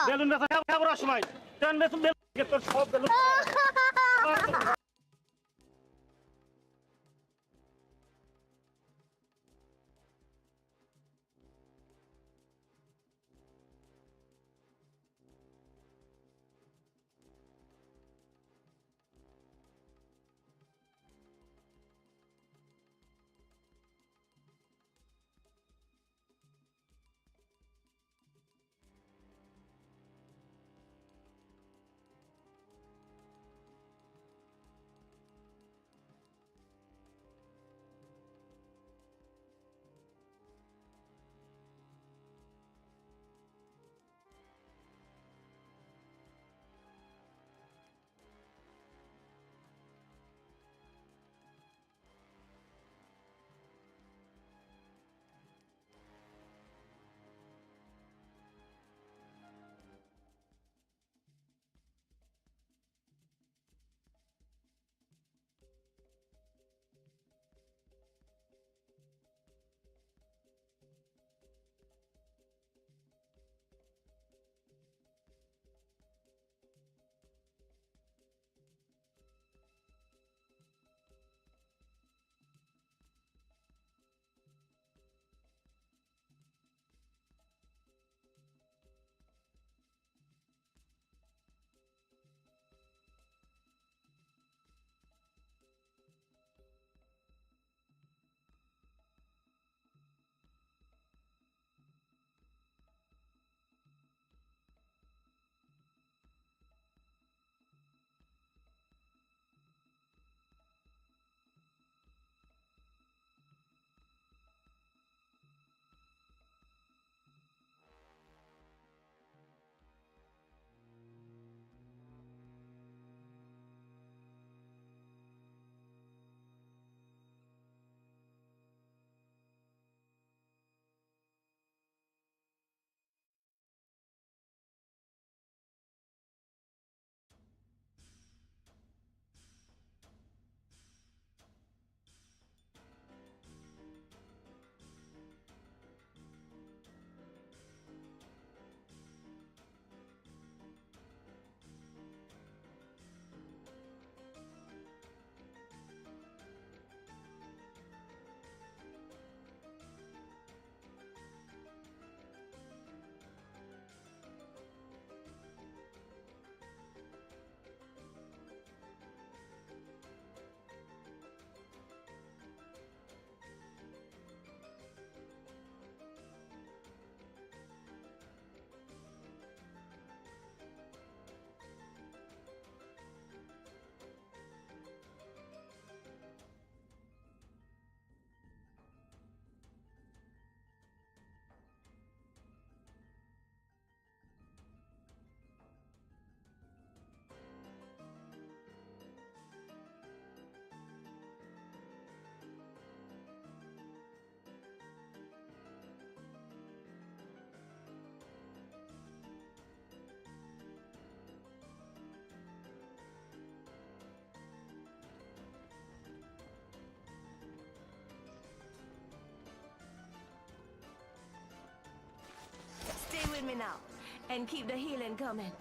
Balloon বেচা খেলা করার সময় ট্রেন বেলুন তোর সব balloon Stay with me now, and keep the healing coming.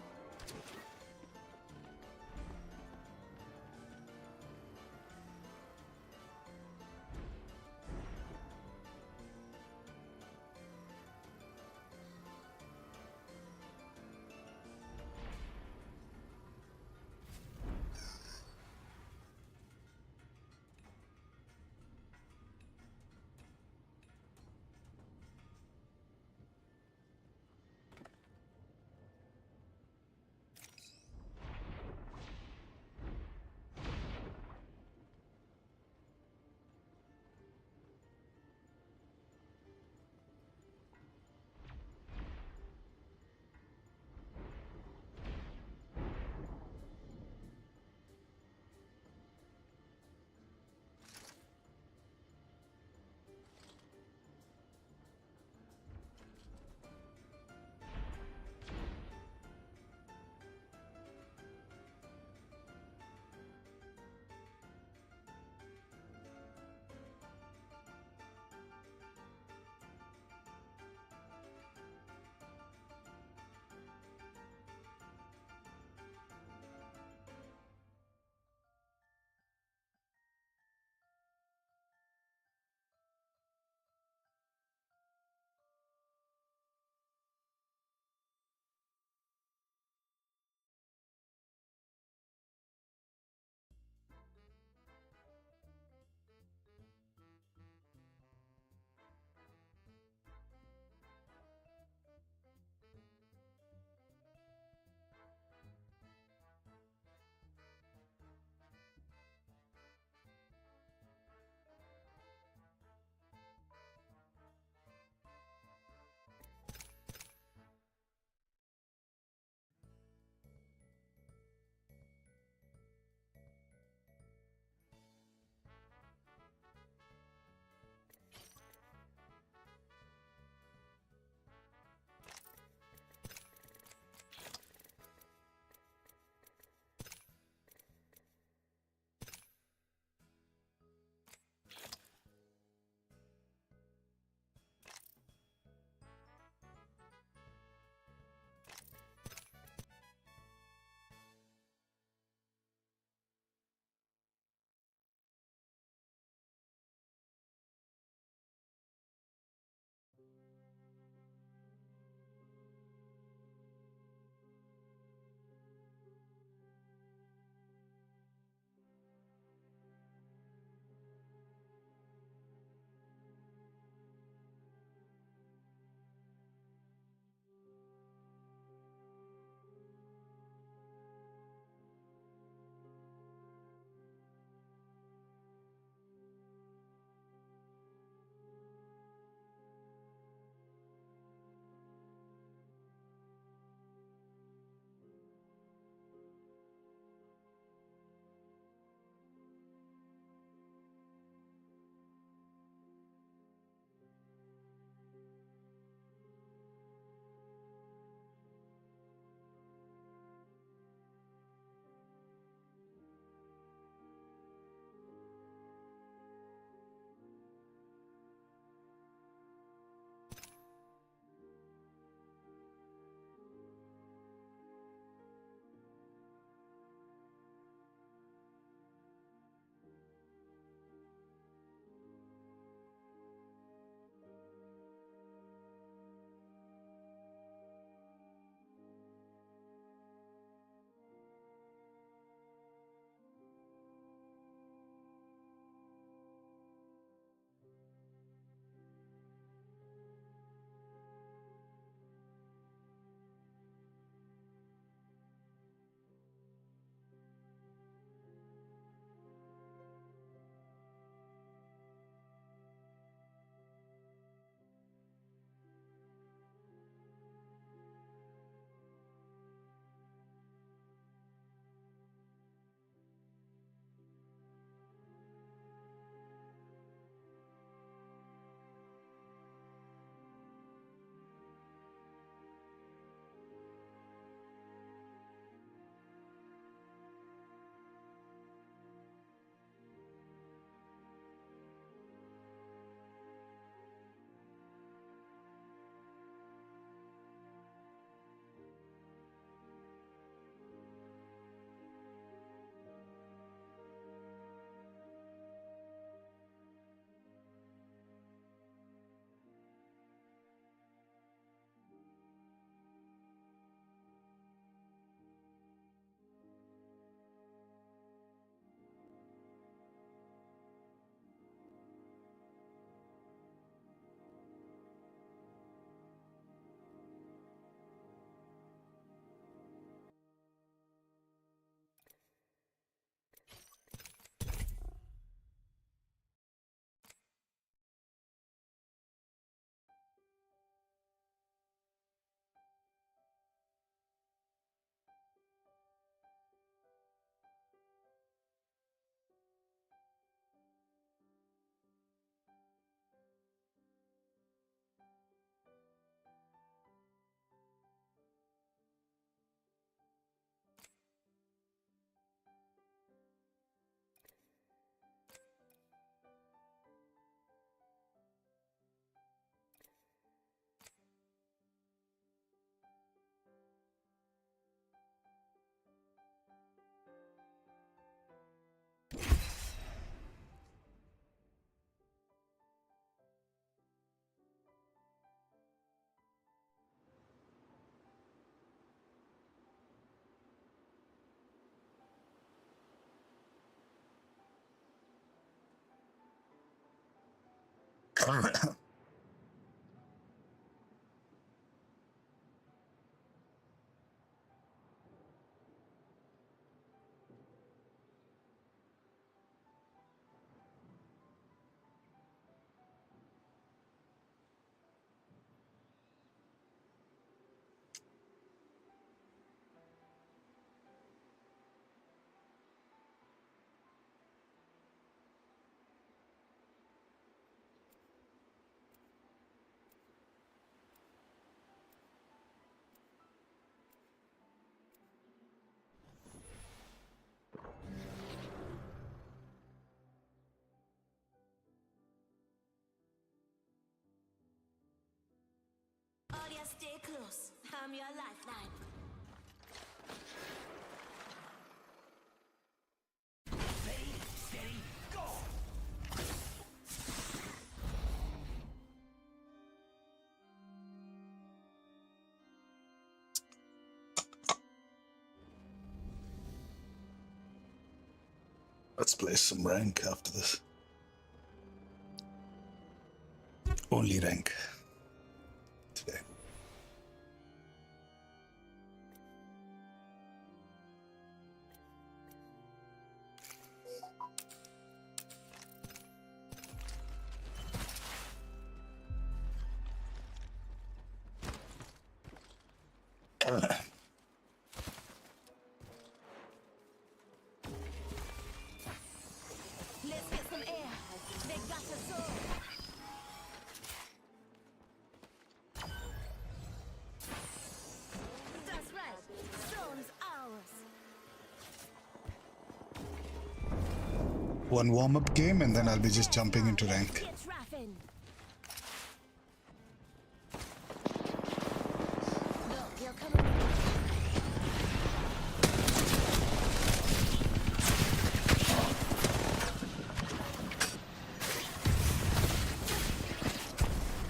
All you stay close. I'm your lifeline. Ready, steady, go! Let's play some rank after this. Only rank today. Let's get some air. They got us all. That's right. Stone's ours. One warm-up game and then I'll be just jumping into rank. Get rapping. Look, you're coming.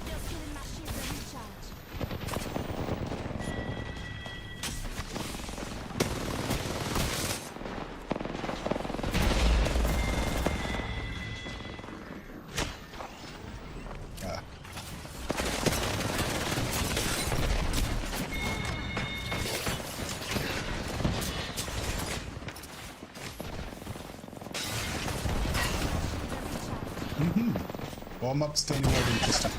Just giving my shield a recharge. Ah. Warm-ups turning out interesting.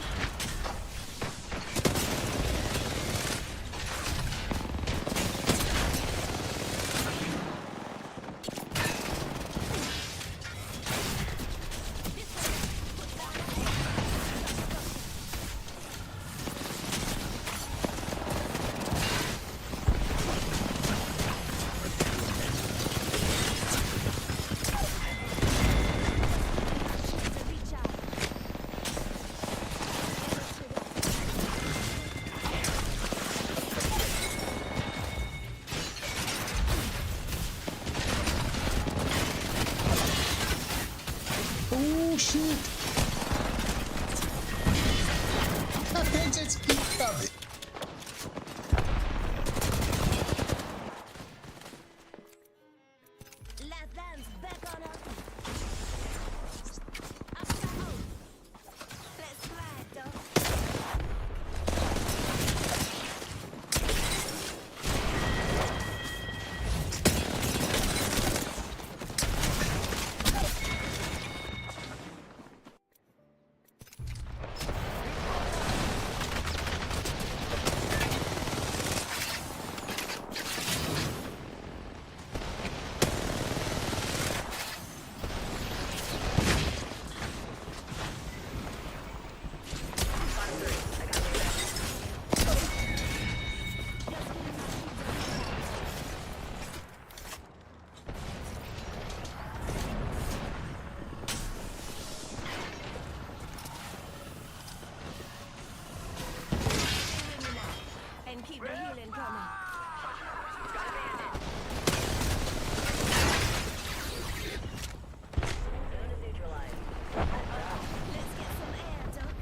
Oh shoot! They just keep coming. Last dance back on our feet. Up the house. Let's slide, dog. And keep the healing coming. Let's get some air, Doc.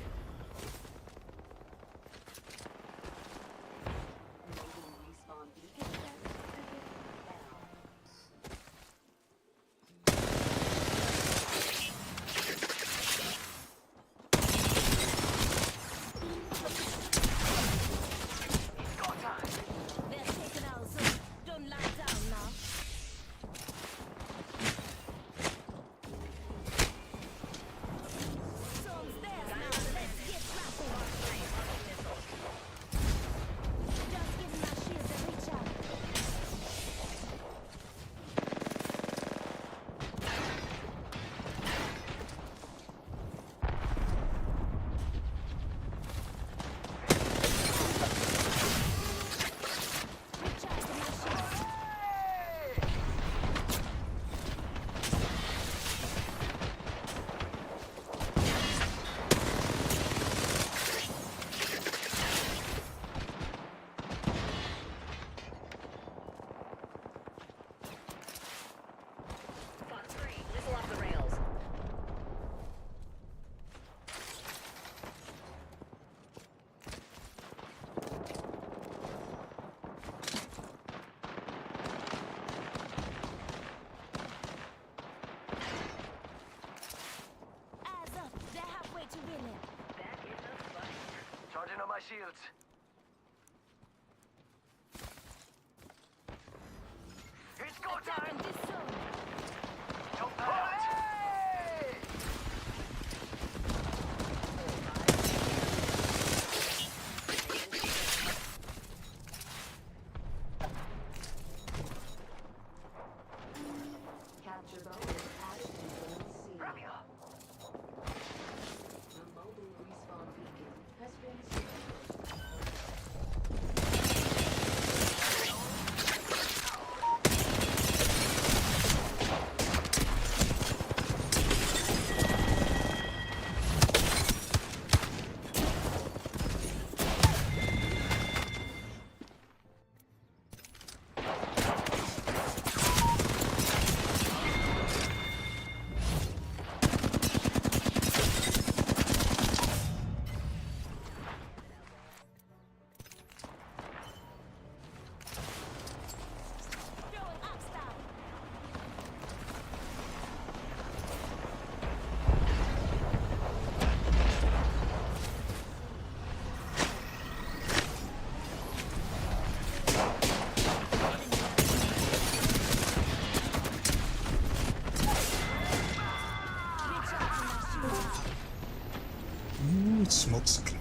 shields. It's go time! This zone. Jump out! Capture bonus added to Zone C. Rabia! The mobile respawn beacon has been secured. Throwing hostile. Recharging my shields. Ooh, smoke's clear.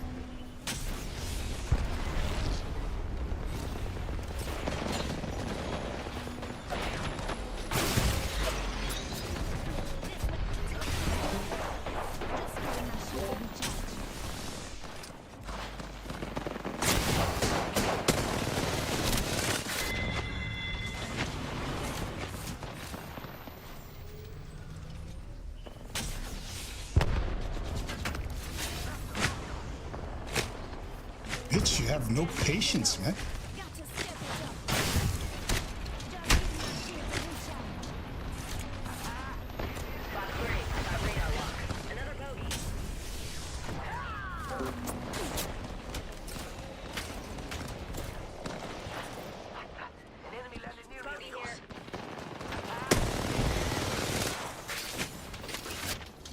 Just giving my shield a recharge. Bitch, you have no patience, man. Got to step it up. Just giving my shield a recharge. Spot three. I got radar lock. Another bogey. An enemy landed near me, Bogey amigos. here.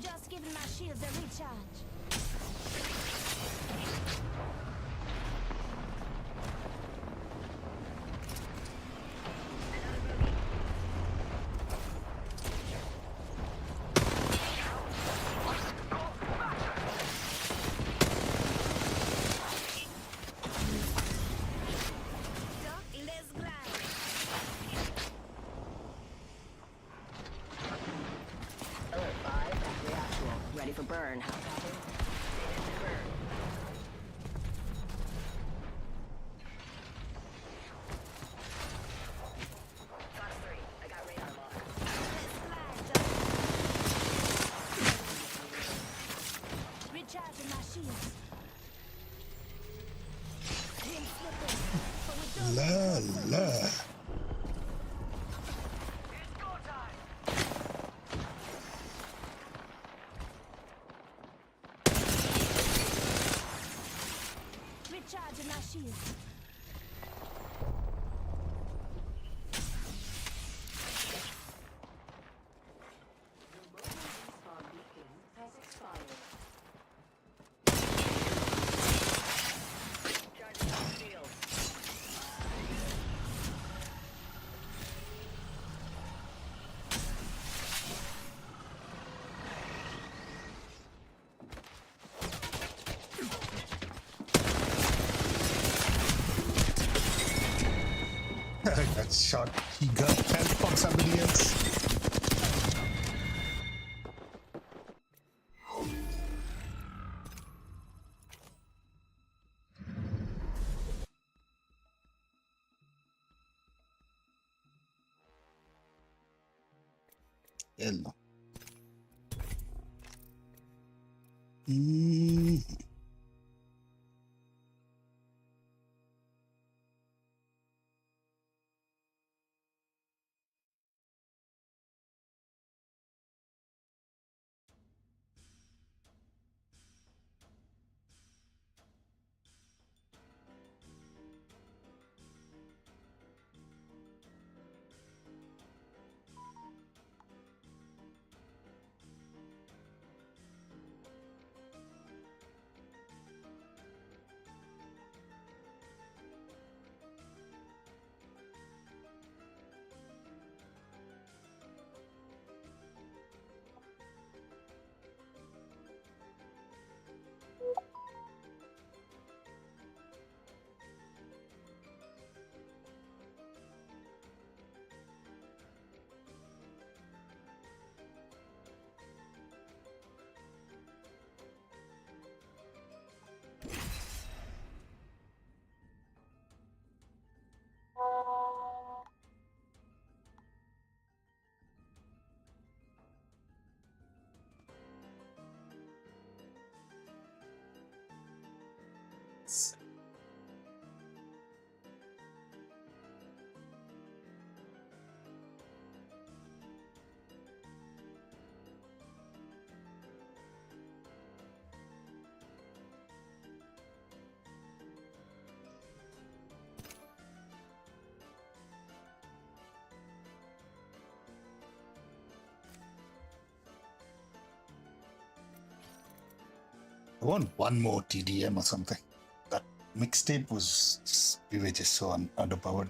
Just giving my shields a recharge. Doc, let's grind. Alert 5, battery actual. Ready for burn. How copy? Ready for burn. Fox 3, I got radar lock. Let's glide, Doc. Recharging my shields. Rim slipping, but we don't La la. It's go time! recharging my shields. The mobile respawn beacon has expired. Charging on shield. I got shot. He got help from somebody else. Hello. want one more TDM or something. That mixtape was just, we were just so underpowered.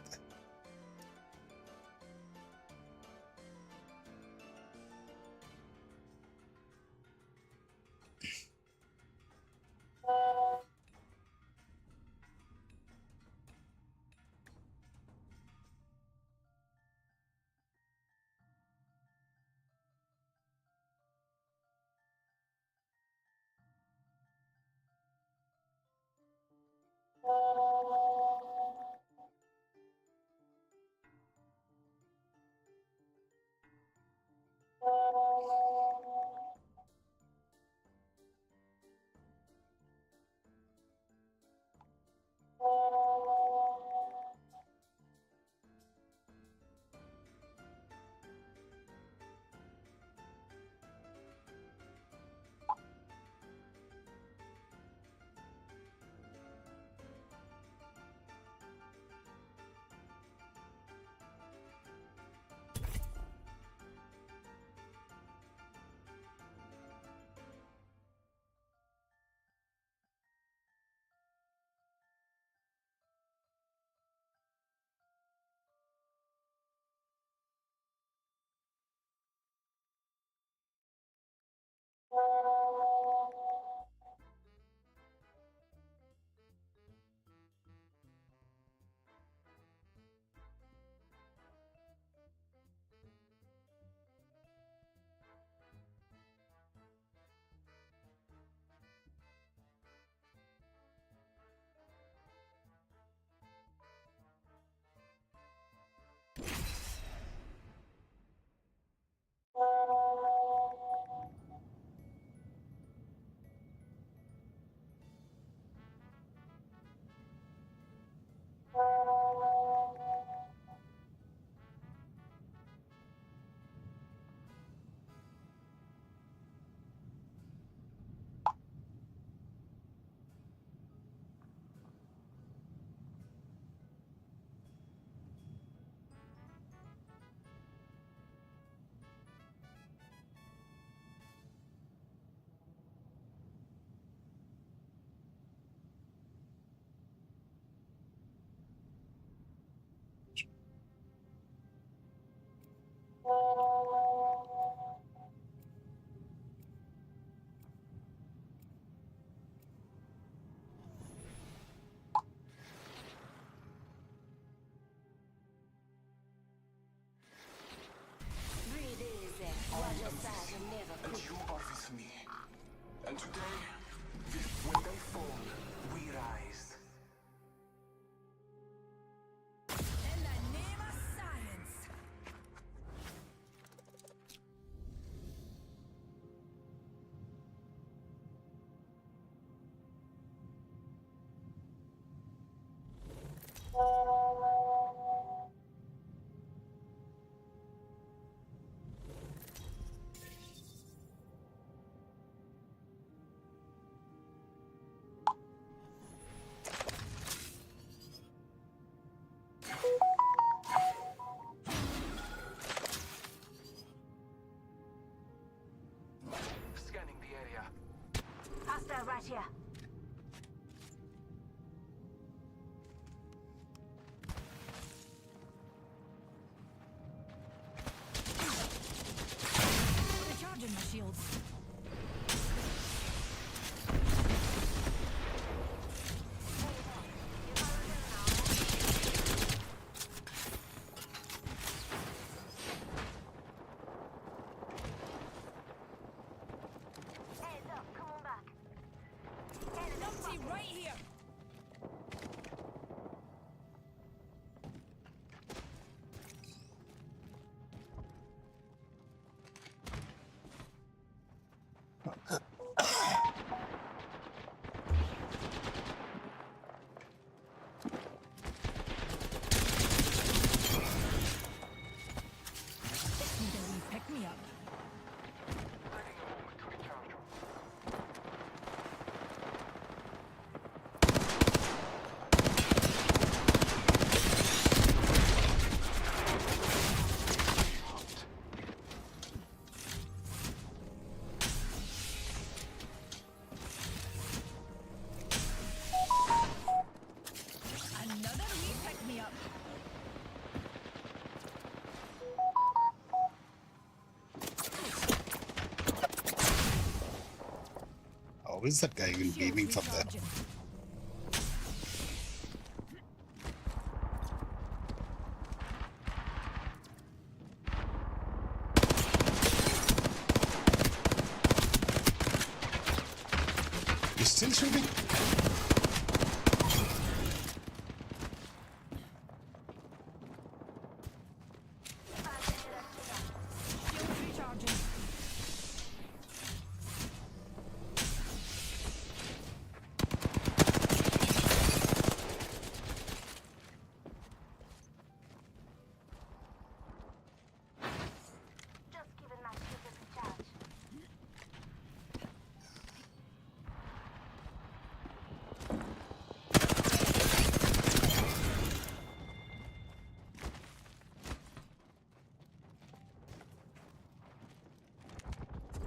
Breathe easy. Watch your side, you never And quit. you are with me. And today, when they fall, we rise. In the name of science. How is that guy even beaming from there? Recharging. He's still shooting? Shields recharging. Just giving my shield a recharge.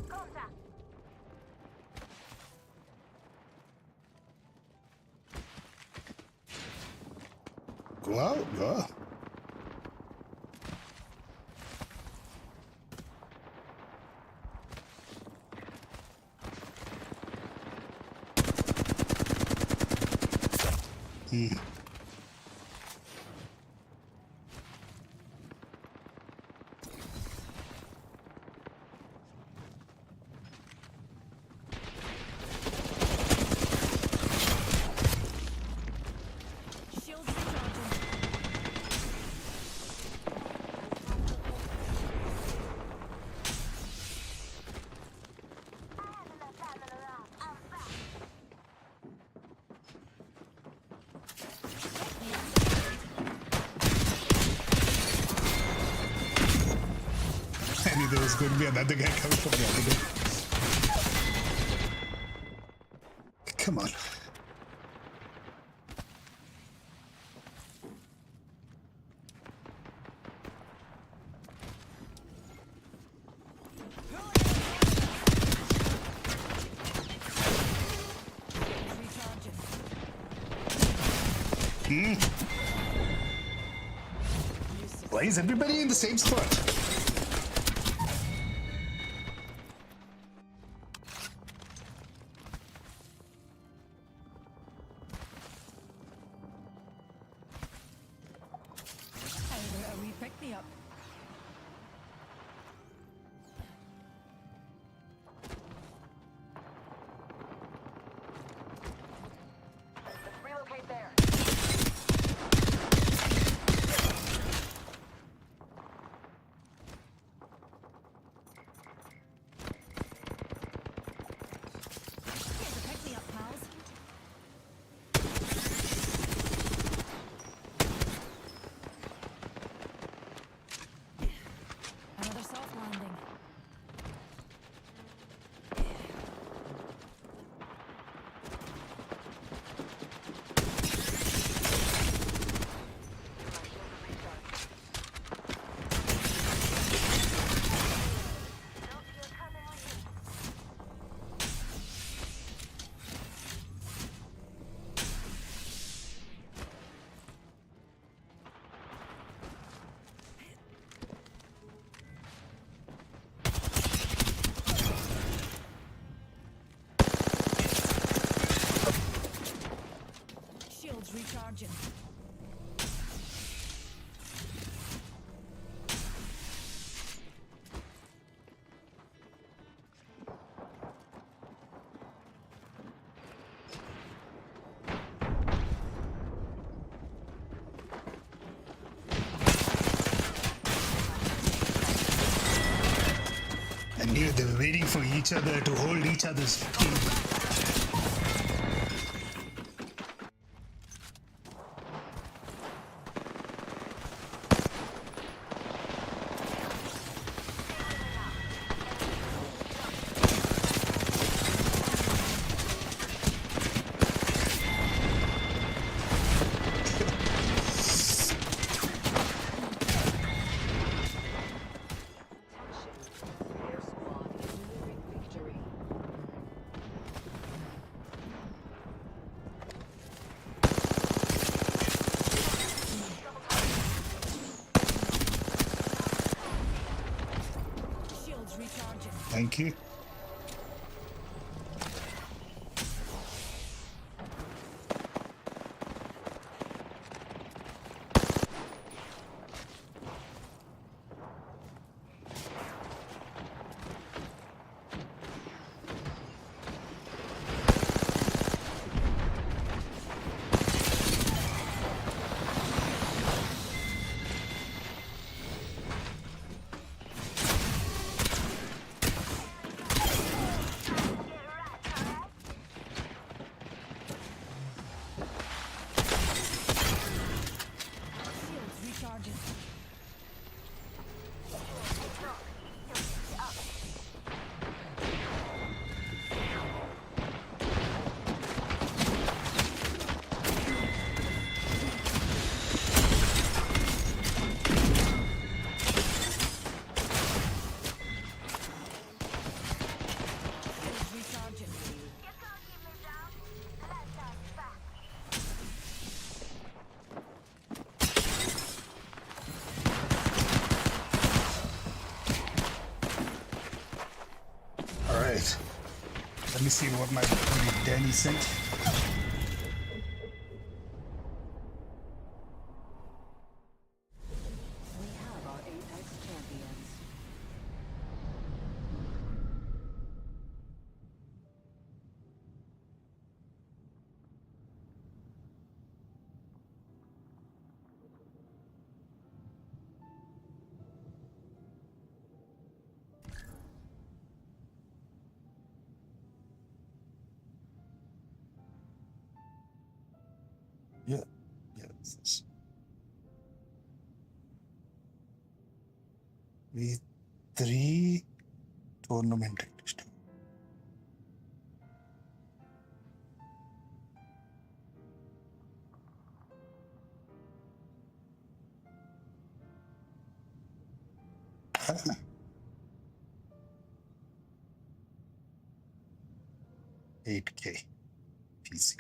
Contact. Go out, go. Shields recharging. I had enough time in around. I'm back. I knew there was going to be another guy coming from the other way. Come on. Recharging. Why is everybody in the same spot? How about a wee pick me up? Let's relocate there. Here's a pick me up, pals. Another soft landing. Nope, you're coming with me. Shields recharging. I knew they were waiting for each other to hold each other's team. Your squad is nearing victory. Shields recharging. Thank you. Let me see what my buddy Danny sent. We have our Apex champions. Yeah, yes. We 3 tournament at least. $8K PC.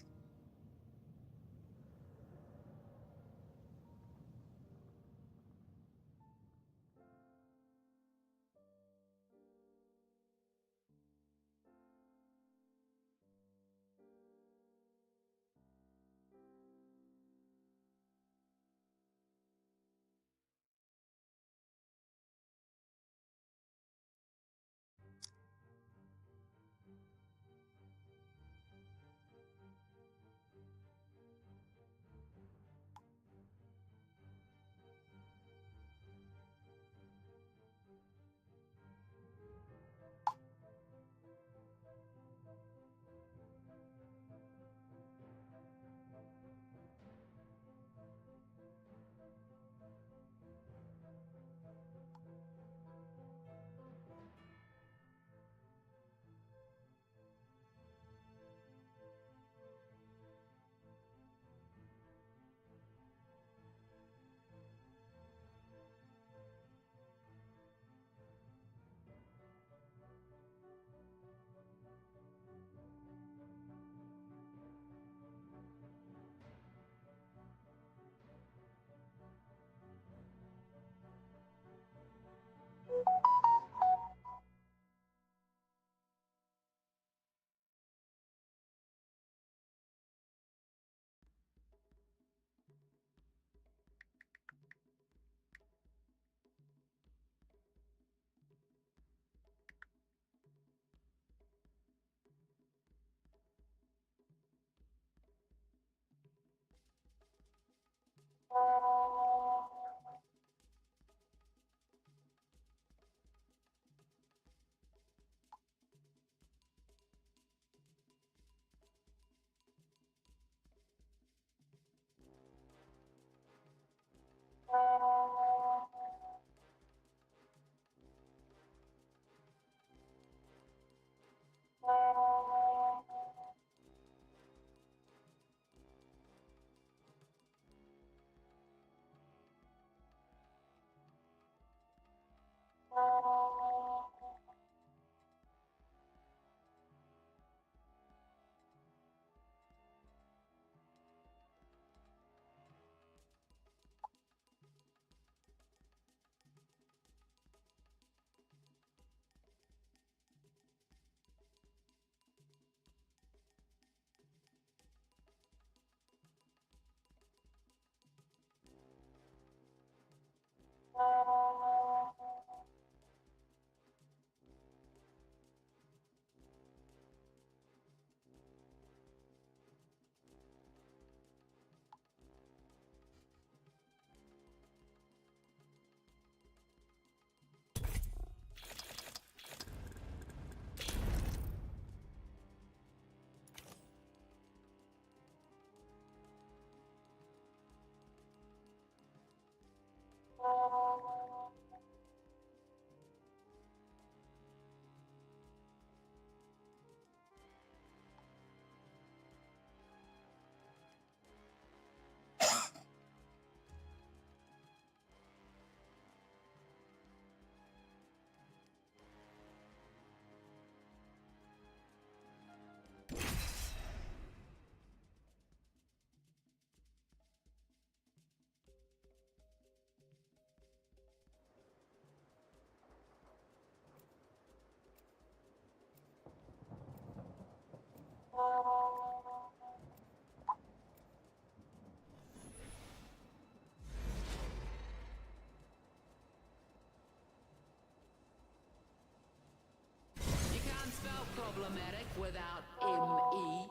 Problematic without ME.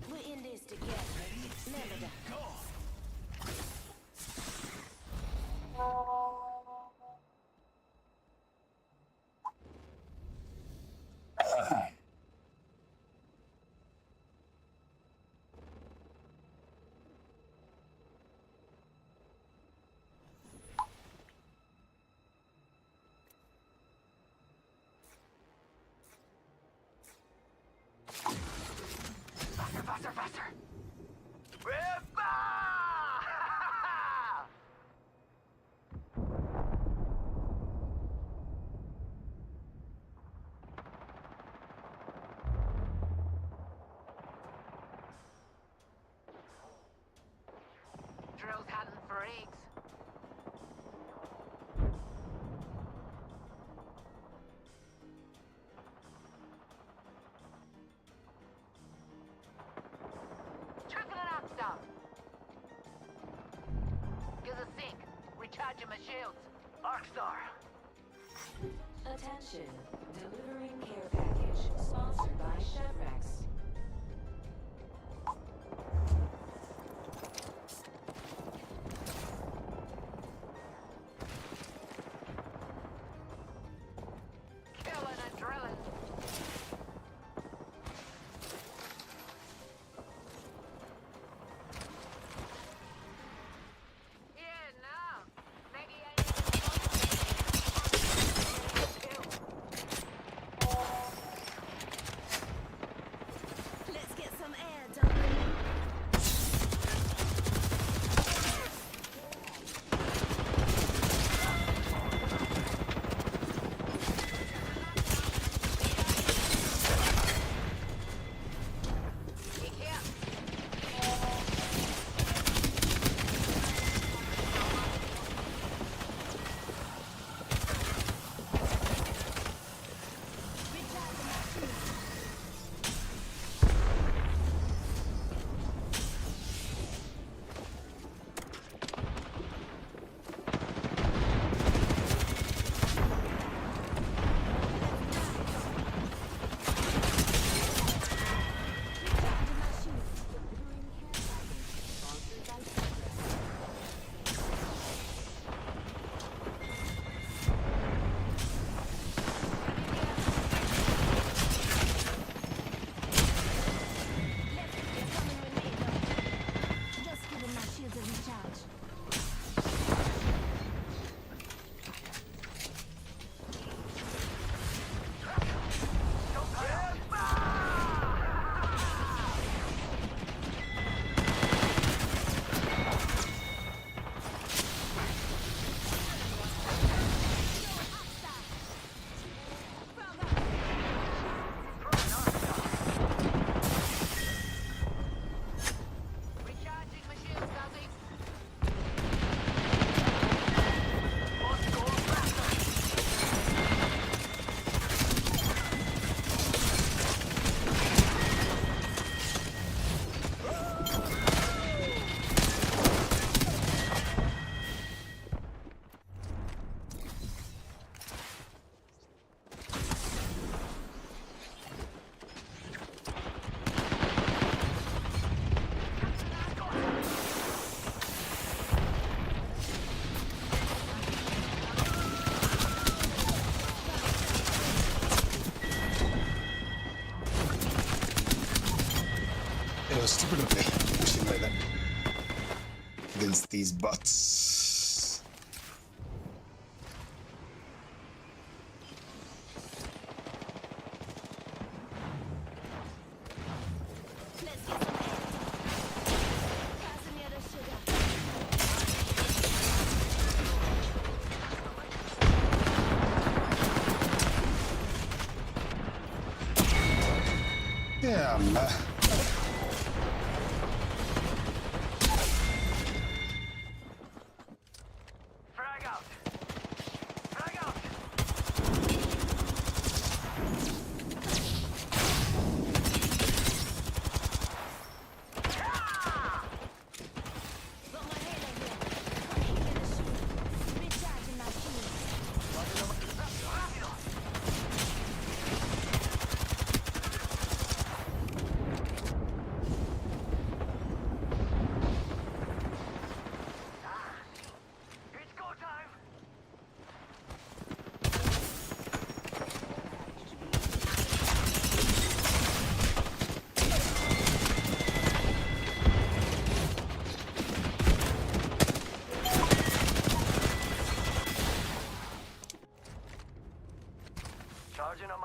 We're in this together. Remember that. Faster, faster, faster. Whippa! Drills hunting for eggs. Trickling up some. Here's a sink. Recharging my shields. Arkstar. Attention. Delivering care package. Sponsored by Chevrex. Killing and drilling. Yeah, no. Maybe I need Let's get some air done. Recharging my shields. Delivering care package. Sponsored by Chevrex. You're coming with me, though. Just giving my shields a recharge. recharging my shields, Guzzy. It was stupid of me pushing like that against these bots. Let's get some air. Passing me the sugar. Yeah, Frag out. Frag out. Got my halo here. Putting in the shield. Recharging my shields. Rápido.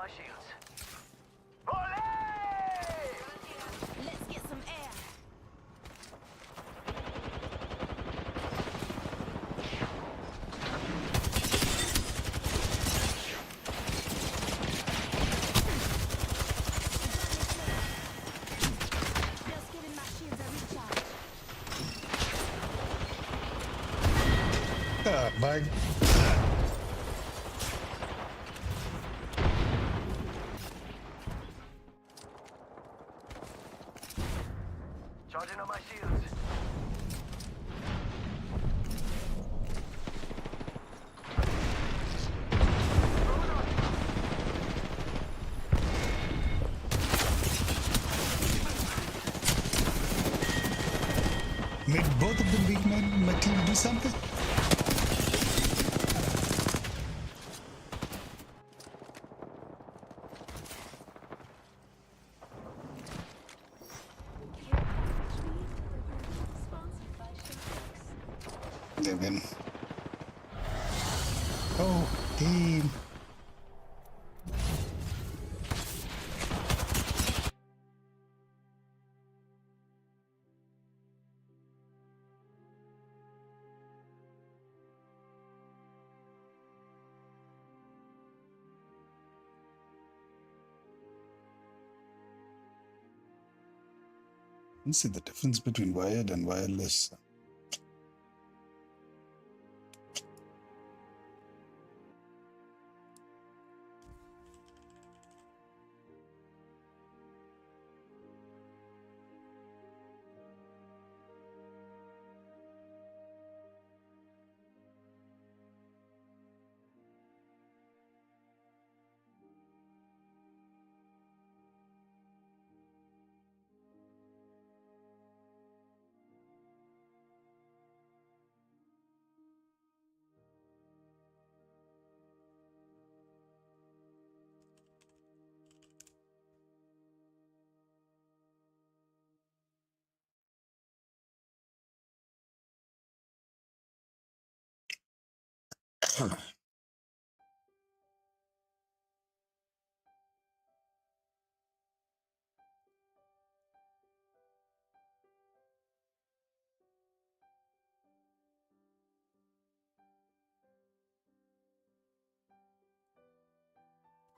my shields. Ole! Let's get some air. Just giving my shields a recharge. Ah, bug. Charging on my shields. Made both of them weak men in my team do something? They win. Oh, team. Let's see the difference between wired and wireless.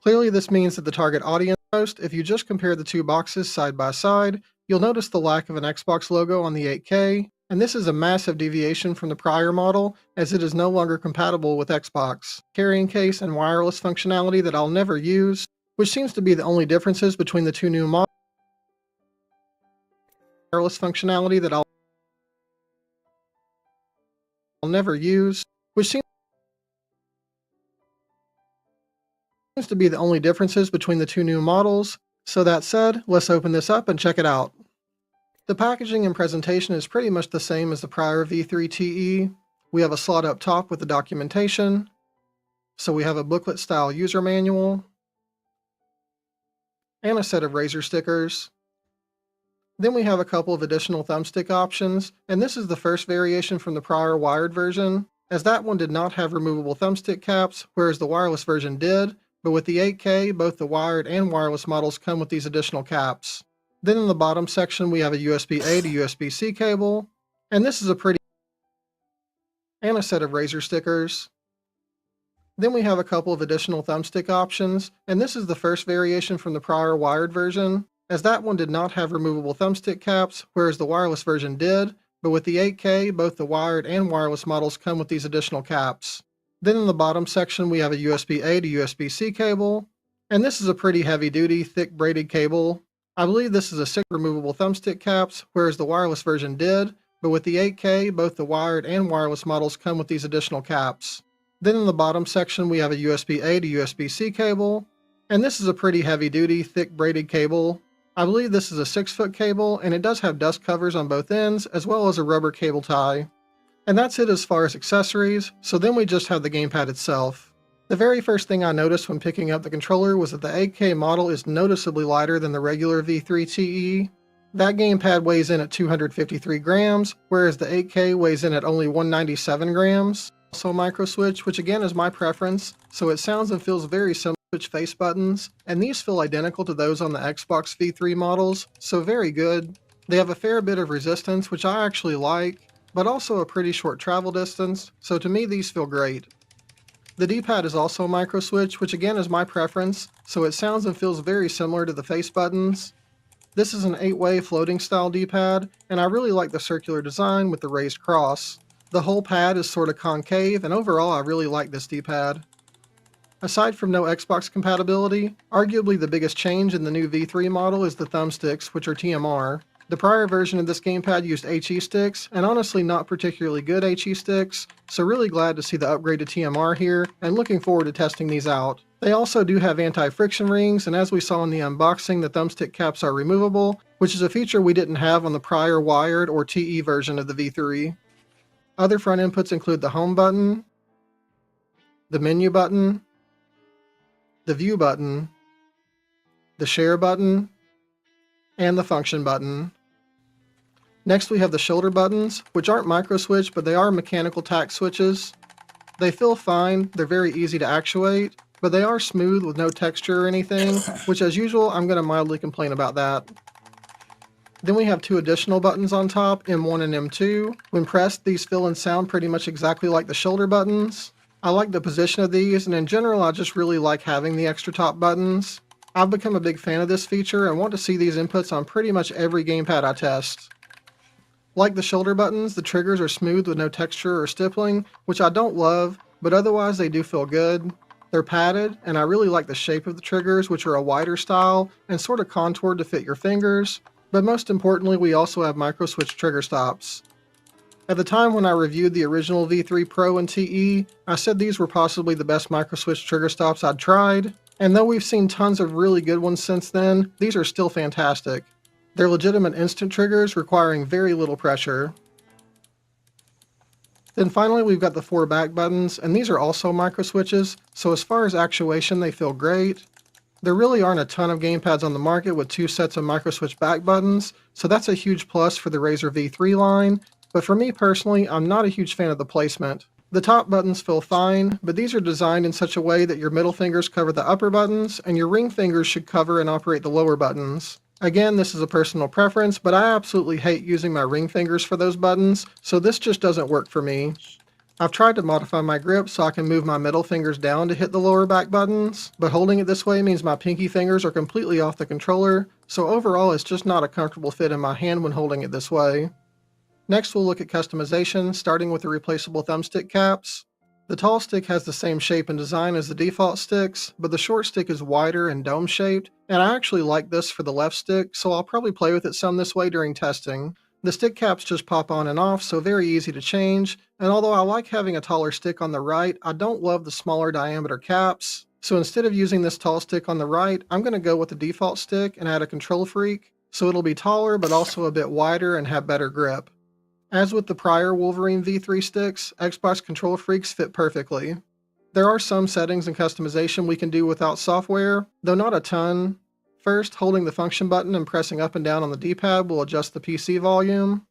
Clearly, this means that the target audience post, if you just compare the two boxes side by side, you'll notice the lack of an Xbox logo on the 8K, and this is a massive deviation from the prior model, as it is no longer compatible with Xbox carrying case and wireless functionality that I'll never use, which seems to be the only differences between the two new models. Wireless functionality that I'll never use, which seems to be the only differences between the two new models. So that said, let's open this up and check it out. The packaging and presentation is pretty much the same as the prior V3 TE. We have a slot up top with the documentation. So we have a booklet style user manual and a set of razor stickers. Then we have a couple of additional thumbstick options, and this is the first variation from the prior wired version, as that one did not have removable thumbstick caps, whereas the wireless version did. But with the 8K, both the wired and wireless models come with these additional caps. Then in the bottom section, we have a USB-A to USB-C cable, and this is a pretty and a set of razor stickers. Then we have a couple of additional thumbstick options, and this is the first variation from the prior wired version, as that one did not have removable thumbstick caps, whereas the wireless version did. But with the 8K, both the wired and wireless models come with these additional caps. Then in the bottom section, we have a USB-A to USB-C cable, and this is a pretty heavy-duty, thick braided cable. I believe this is a 6 removable thumbstick caps, whereas the wireless version did, but with the 8K, both the wired and wireless models come with these additional caps. Then in the bottom section, we have a USB-A to USB-C cable, and this is a pretty heavy-duty, thick braided cable. I believe this is a 6-foot cable, and it does have dust covers on both ends, as well as a rubber cable tie. And that's it as far as accessories, so then we just have the gamepad itself. The very first thing I noticed when picking up the controller was that the 8K model is noticeably lighter than the regular V3 TE. That gamepad weighs in at 253 grams, whereas the 8K weighs in at only 197 grams. Also micro switch, which again is my preference, so it sounds and feels very similar switch face buttons, and these feel identical to those on the Xbox V3 models, so very good. They have a fair bit of resistance, which I actually like, but also a pretty short travel distance, so to me these feel great. The D-pad is also a micro switch, which again is my preference, so it sounds and feels very similar to the face buttons. This is an 8-way floating style D-pad, and I really like the circular design with the raised cross. The whole pad is sort of concave, and overall I really like this D-pad. Aside from no Xbox compatibility, arguably the biggest change in the new V3 model is the thumbsticks, which are TMR. The prior version of this gamepad used HE sticks, and honestly not particularly good HE sticks, so really glad to see the upgrade to TMR here, and looking forward to testing these out. They also do have anti-friction rings, and as we saw in the unboxing, the thumbstick caps are removable, which is a feature we didn't have on the prior wired or TE version of the V3. Other front inputs include the home button, the menu button, the view button, the share button, and the function button. Next we have the shoulder buttons, which aren't micro switch, but they are mechanical tack switches. They feel fine, they're very easy to actuate, but they are smooth with no texture or anything, which as usual I'm going to mildly complain about that. Then we have two additional buttons on top, M1 and M2. When pressed, these feel and sound pretty much exactly like the shoulder buttons. I like the position of these, and in general I just really like having the extra top buttons. I've become a big fan of this feature and want to see these inputs on pretty much every gamepad I test. Like the shoulder buttons, the triggers are smooth with no texture or stippling, which I don't love, but otherwise they do feel good. They're padded, and I really like the shape of the triggers, which are a wider style and sort of contoured to fit your fingers. But most importantly, we also have micro switch trigger stops. At the time when I reviewed the original V3 Pro and TE, I said these were possibly the best micro switch trigger stops I'd tried, and though we've seen tons of really good ones since then, these are still fantastic. They're legitimate instant triggers requiring very little pressure. Then finally we've got the 4 back buttons, and these are also micro switches, so as far as actuation they feel great. There really aren't a ton of gamepads on the market with 2 sets of micro switch back buttons, so that's a huge plus for the Razer V3 line, but for me personally, I'm not a huge fan of the placement. The top buttons feel fine, but these are designed in such a way that your middle fingers cover the upper buttons, and your ring fingers should cover and operate the lower buttons. Again, this is a personal preference, but I absolutely hate using my ring fingers for those buttons, so this just doesn't work for me. I've tried to modify my grip so I can move my middle fingers down to hit the lower back buttons, but holding it this way means my pinky fingers are completely off the controller, so overall it's just not a comfortable fit in my hand when holding it this way. Next we'll look at customization, starting with the replaceable thumbstick caps. The tall stick has the same shape and design as the default sticks, but the short stick is wider and dome-shaped, and I actually like this for the left stick, so I'll probably play with it some this way during testing. The stick caps just pop on and off, so very easy to change, and although I like having a taller stick on the right, I don't love the smaller diameter caps. So instead of using this tall stick on the right, I'm going to go with the default stick and add a control freak, so it'll be taller but also a bit wider and have better grip. As with the prior Wolverine V3 sticks, Xbox control freaks fit perfectly. There are some settings and customization we can do without software, though not a ton. First, holding the function button and pressing up and down on the D-pad will adjust the PC volume.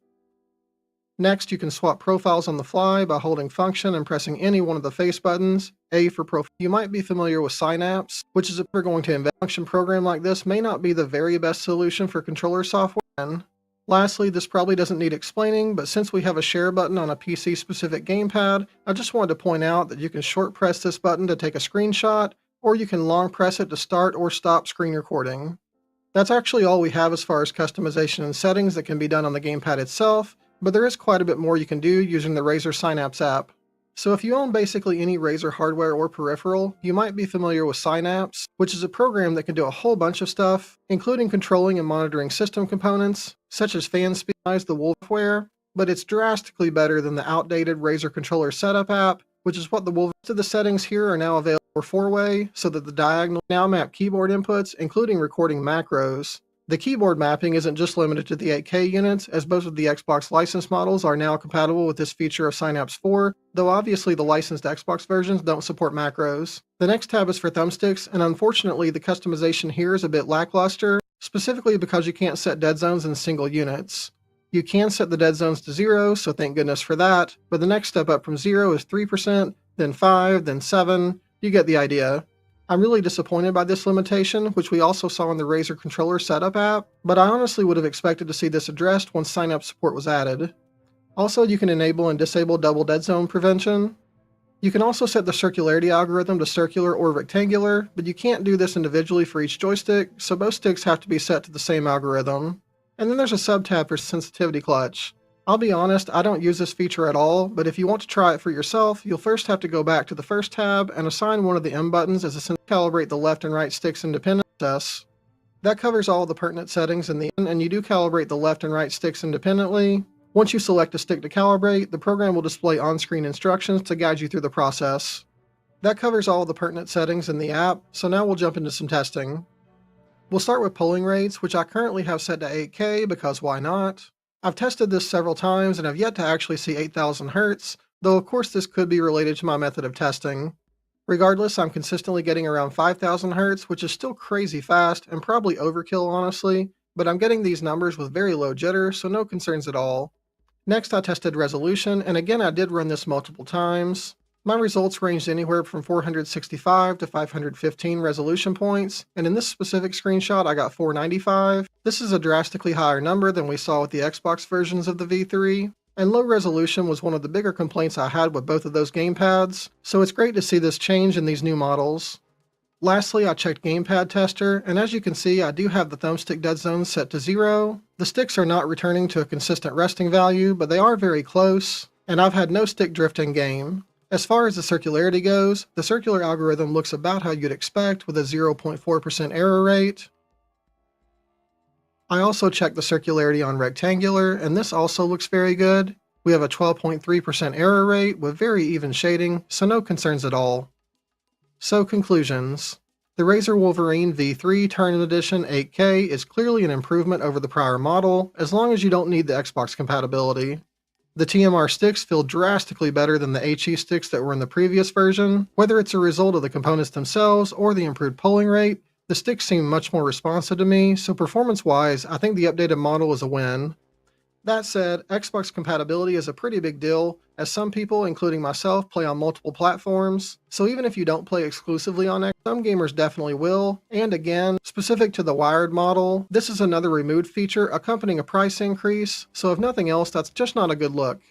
Next, you can swap profiles on the fly by holding function and pressing any one of the face buttons, A for profile. You might be familiar with Synapse, which is if you're going to invent a function program like this may not be the very best solution for controller software. Lastly, this probably doesn't need explaining, but since we have a share button on a PC-specific gamepad, I just wanted to point out that you can short press this button to take a screenshot, or you can long press it to start or stop screen recording. That's actually all we have as far as customization and settings that can be done on the gamepad itself, but there is quite a bit more you can do using the Razer Synapse app. So if you own basically any Razer hardware or peripheral, you might be familiar with Synapse, which is a program that can do a whole bunch of stuff, including controlling and monitoring system components, such as fan speed, the Wolfware, but it's drastically better than the outdated Razer Controller Setup app, which is what the Wolf. The settings here are now available for 4-way, so that the diagonal now map keyboard inputs, including recording macros. The keyboard mapping isn't just limited to the 8K units, as both of the Xbox licensed models are now compatible with this feature of Synapse 4, though obviously the licensed Xbox versions don't support macros. The next tab is for thumbsticks, and unfortunately the customization here is a bit lackluster, specifically because you can't set dead zones in single units. You can set the dead zones to 0, so thank goodness for that, but the next step up from 0 is 3%, then 5, then 7, you get the idea. I'm really disappointed by this limitation, which we also saw in the Razer controller setup app, but I honestly would have expected to see this addressed once sign-up support was added. Also, you can enable and disable double dead zone prevention. You can also set the circularity algorithm to circular or rectangular, but you can't do this individually for each joystick, so both sticks have to be set to the same algorithm. And then there's a sub-tab for sensitivity clutch. I'll be honest, I don't use this feature at all, but if you want to try it for yourself, you'll first have to go back to the first tab and assign one of the M buttons as a calibrate the left and right sticks independently. That covers all the pertinent settings in the end, and you do calibrate the left and right sticks independently. Once you select a stick to calibrate, the program will display on-screen instructions to guide you through the process. That covers all the pertinent settings in the app, so now we'll jump into some testing. We'll start with polling rates, which I currently have set to 8K because why not? I've tested this several times and have yet to actually see 8000 Hz, though of course this could be related to my method of testing. Regardless, I'm consistently getting around 5000 Hz, which is still crazy fast and probably overkill honestly, but I'm getting these numbers with very low jitter, so no concerns at all. Next I tested resolution, and again I did run this multiple times. My results ranged anywhere from 465 to 515 resolution points, and in this specific screenshot I got 495. This is a drastically higher number than we saw with the Xbox versions of the V3, and low resolution was one of the bigger complaints I had with both of those gamepads, so it's great to see this change in these new models. Lastly, I checked Gamepad Tester, and as you can see I do have the thumbstick dead zones set to 0. The sticks are not returning to a consistent resting value, but they are very close, and I've had no stick drift in game. As far as the circularity goes, the circular algorithm looks about how you'd expect with a 0.4% error rate. I also checked the circularity on rectangular, and this also looks very good. We have a 12.3% error rate with very even shading, so no concerns at all. So conclusions. The Razer Wolverine V3 Tournament Edition 8K is clearly an improvement over the prior model, as long as you don't need the Xbox compatibility. The TMR sticks feel drastically better than the HE sticks that were in the previous version. Whether it's a result of the components themselves or the improved polling rate, the sticks seem much more responsive to me, so performance-wise, I think the updated model is a win. That said, Xbox compatibility is a pretty big deal, as some people, including myself, play on multiple platforms, so even if you don't play exclusively on Xbox, some gamers definitely will, and again, specific to the wired model, this is another removed feature accompanying a price increase, so if nothing else, that's just not a good look.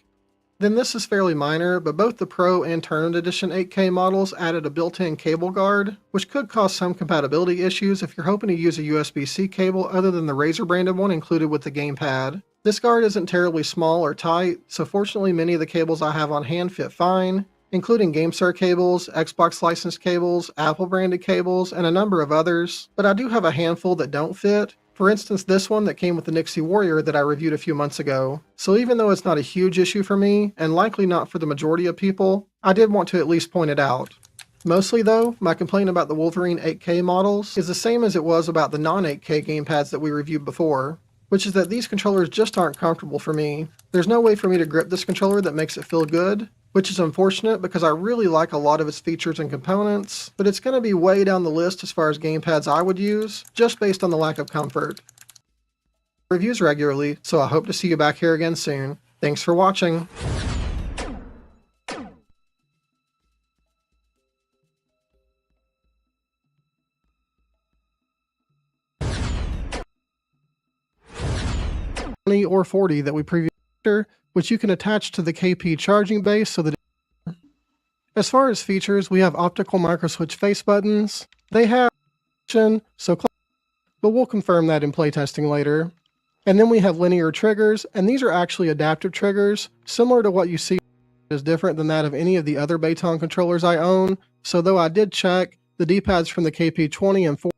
Then this is fairly minor, but both the Pro and Tournament Edition 8K models added a built-in cable guard, which could cause some compatibility issues if you're hoping to use a USB-C cable other than the Razer branded one included with the gamepad. This guard isn't terribly small or tight, so fortunately many of the cables I have on hand fit fine, including GameSir cables, Xbox licensed cables, Apple branded cables, and a number of others, but I do have a handful that don't fit. For instance, this one that came with the Nixie Warrior that I reviewed a few months ago. So even though it's not a huge issue for me, and likely not for the majority of people, I did want to at least point it out. Mostly though, my complaint about the Wolverine 8K models is the same as it was about the non-8K gamepads that we reviewed before, which is that these controllers just aren't comfortable for me. There's no way for me to grip this controller that makes it feel good, which is unfortunate because I really like a lot of its features and components, but it's going to be way down the list as far as gamepads I would use, just based on the lack of comfort. Reviews regularly, so I hope to see you back here again soon. Thanks for watching. Or 40 that we previously, which you can attach to the KP charging base so that as far as features, we have optical microswitch face buttons. They have so but we'll confirm that in playtesting later. And then we have linear triggers, and these are actually adaptive triggers, similar to what you see is different than that of any of the other Baton controllers I own. So though I did check, the D-pads from the KP20 and 40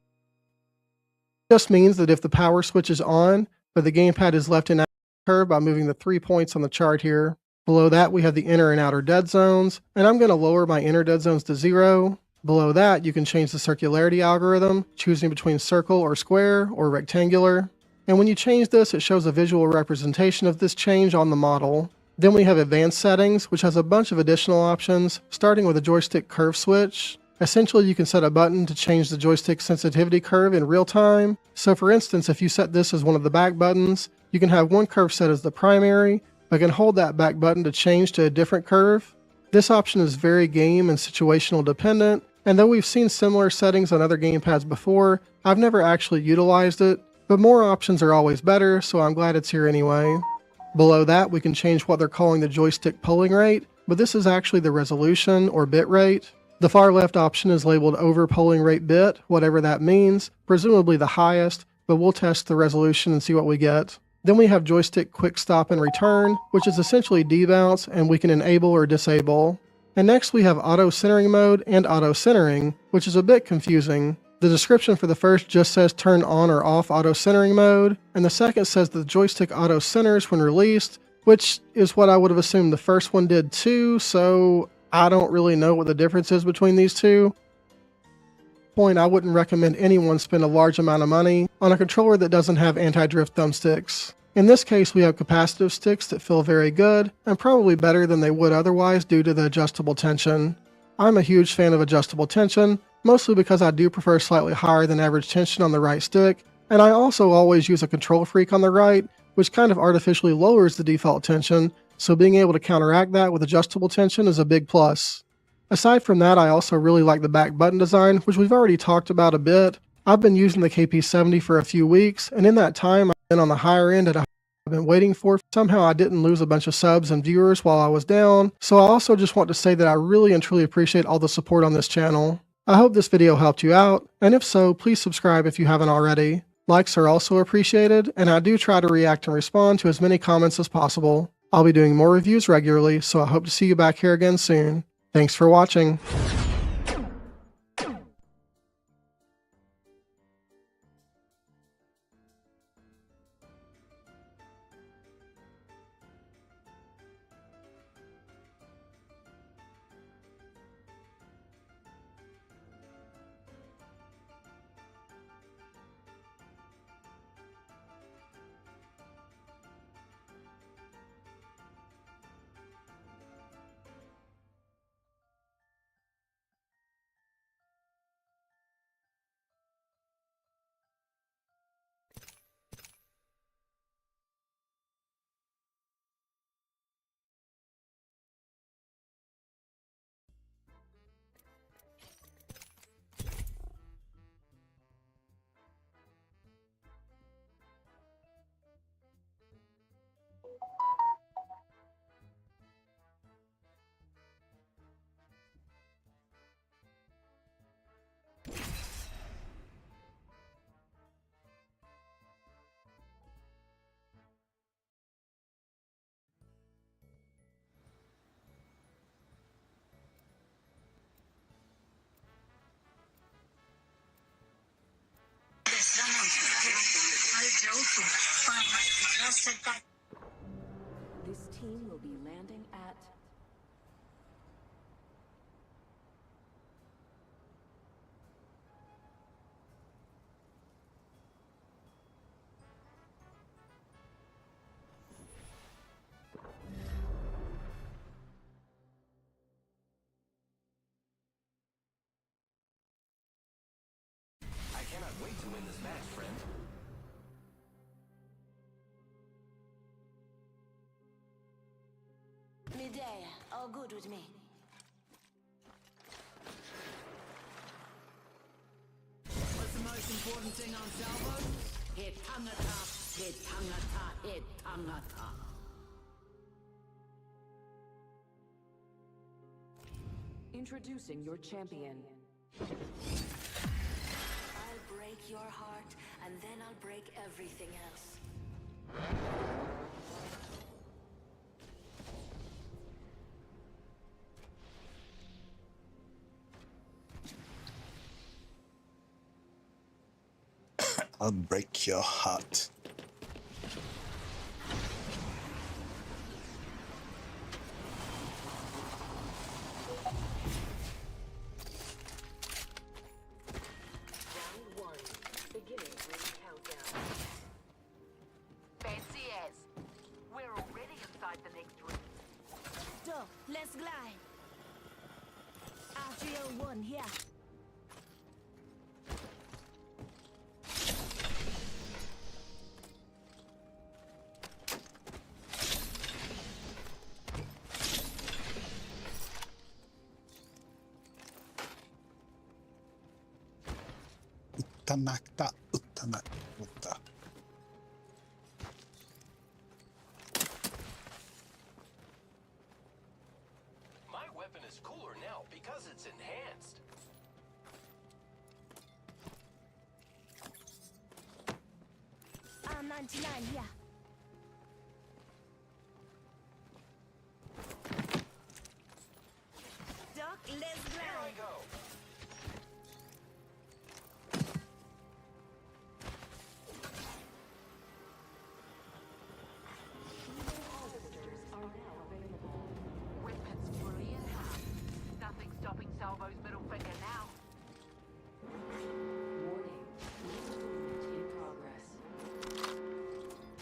just means that if the power switch is on, but the gamepad is left in curve by moving the 3 points on the chart here. Below that we have the inner and outer dead zones, and I'm going to lower my inner dead zones to 0. Below that you can change the circularity algorithm, choosing between circle or square or rectangular. And when you change this, it shows a visual representation of this change on the model. Then we have advanced settings, which has a bunch of additional options, starting with a joystick curve switch. Essentially, you can set a button to change the joystick sensitivity curve in real time. So for instance, if you set this as one of the back buttons, you can have one curve set as the primary, but can hold that back button to change to a different curve. This option is very game and situational dependent, and though we've seen similar settings on other gamepads before, I've never actually utilized it, but more options are always better, so I'm glad it's here anyway. Below that, we can change what they're calling the joystick polling rate, but this is actually the resolution or bit rate. The far left option is labeled over polling rate bit, whatever that means, presumably the highest, but we'll test the resolution and see what we get. Then we have joystick quick stop and return, which is essentially debounce, and we can enable or disable. And next we have auto centering mode and auto centering, which is a bit confusing. The description for the first just says turn on or off auto centering mode, and the second says the joystick auto centers when released, which is what I would have assumed the first one did too, so I don't really know what the difference is between these two. I wouldn't recommend anyone spend a large amount of money on a controller that doesn't have anti-drift thumbsticks. In this case, we have capacitive sticks that feel very good, and probably better than they would otherwise due to the adjustable tension. I'm a huge fan of adjustable tension, mostly because I do prefer slightly higher than average tension on the right stick, and I also always use a control freak on the right, which kind of artificially lowers the default tension, so being able to counteract that with adjustable tension is a big plus. Aside from that, I also really like the back button design, which we've already talked about a bit. I've been using the KP70 for a few weeks, and in that time I've been on the higher end at a I've been waiting for. Somehow I didn't lose a bunch of subs and viewers while I was down, so I also just want to say that I really and truly appreciate all the support on this channel. I hope this video helped you out, and if so, please subscribe if you haven't already. Likes are also appreciated, and I do try to react and respond to as many comments as possible. I'll be doing more reviews regularly, so I hope to see you back here again soon. Thanks for watching. This team will be landing at... I cannot wait to win this match, friend. Midday, all good with me. What's the most important thing on salvo? Hit tangata, hit tangata, hit tangata. Introducing your champion. I'll break your heart, and then I'll break everything else. I'll break your heart. Round 1. Beginning ring countdown. Fancy as. We're already inside the next ring. So, let's glide. R301 here. Utanakta, Utanakta. My weapon is cooler now because it's enhanced. R99 here. Doc, let's Here I glide. go. Weapons fully enhanced. Nothing stopping Salvo's middle finger now.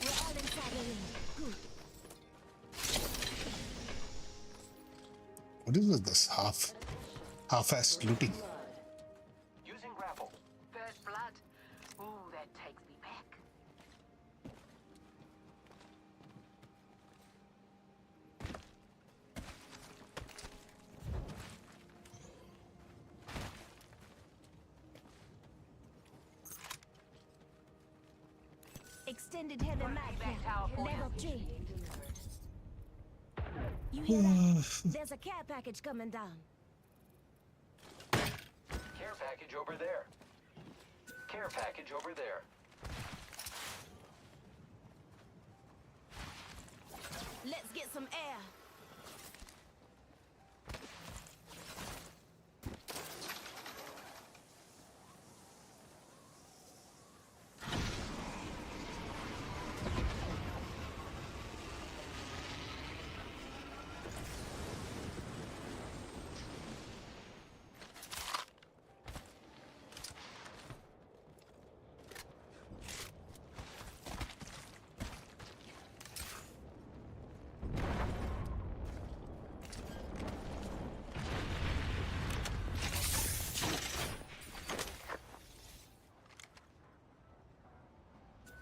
We're all inside the ring. Good. What is this half-assed looting? Using grapple. First blood. Ooh, that takes me back. Extended heavy mag back tower here. for Level you. 3. You hear that? There's a care package coming down. Care package over there. Care package over there. Let's get some air.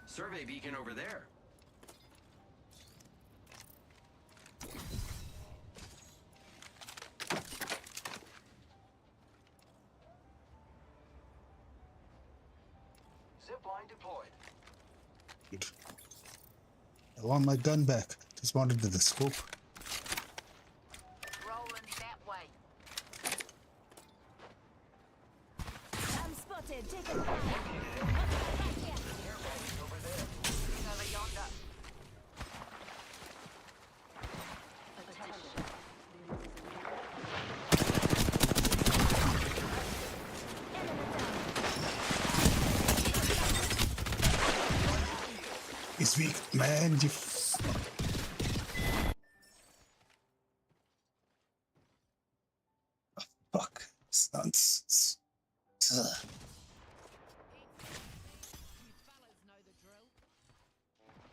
Survey beacon over there. Zipline deployed. Good. I want my gun back. Just wanted the scope. Rolling that way. I'm spotted. Take it back. Care package over there. Over yonder. He's weak, man. You fuck. Nonsense.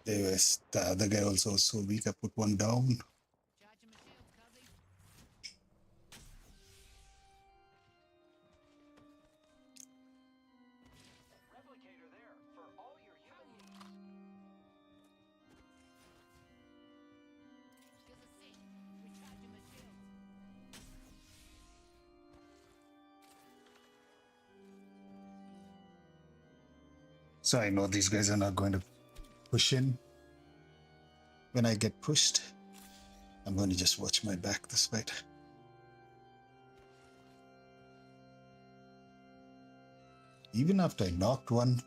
There was the other guy also was so weak. I put one down. Replicator there for all your human needs. So I know these guys are not going to push in. When I get pushed, I'm going to just watch my back this fight. Even after I knocked one,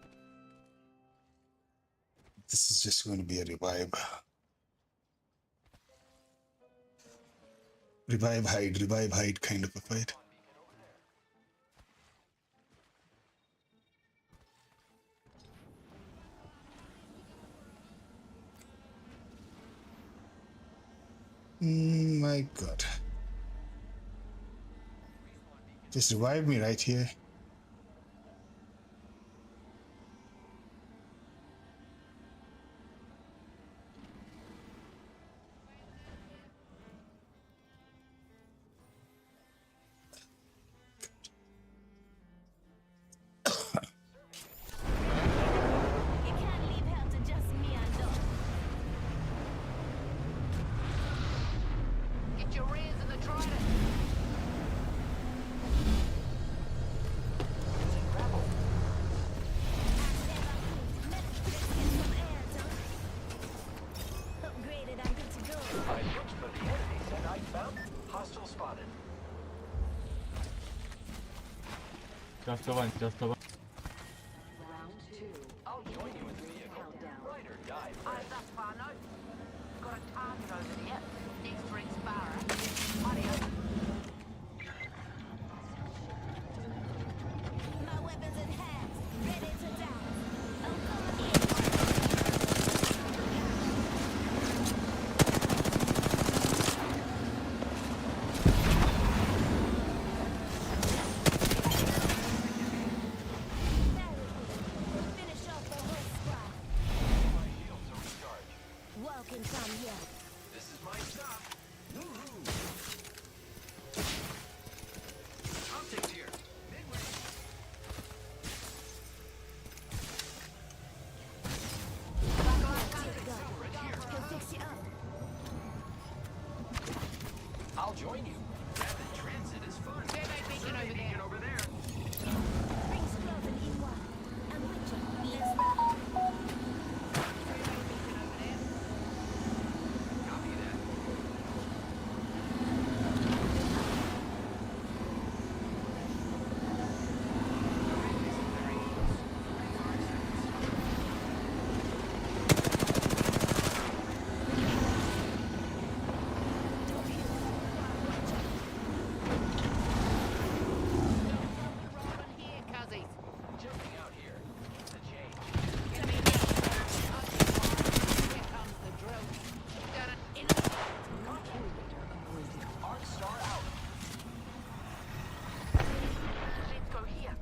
this is just going to be a revive. Revive, hide kind of a fight. My God. Just revive me right here. You can't leave hell to just me and Doc. Get your rears in the trident. spotted. Just the one, just the one. Round 2. I'll join you in the vehicle. Ride or die, Eyes friend. up, Fano. Got a target over there. Next ring Sparrow. Audio. My weapons in hands, ready to die. I'm coming in. Finish off the whole squad. My shields are recharged. Welcome from here. This is my stop. Woohoo! Optics here. Mid-range. He'll fix you up. I'll join you. Rapid transit is fun. Survey beacon over there. Rings close and in one. I'm with you. Let's ride. Copy that. Jumping out here. The change. Arc star out. Let's go here.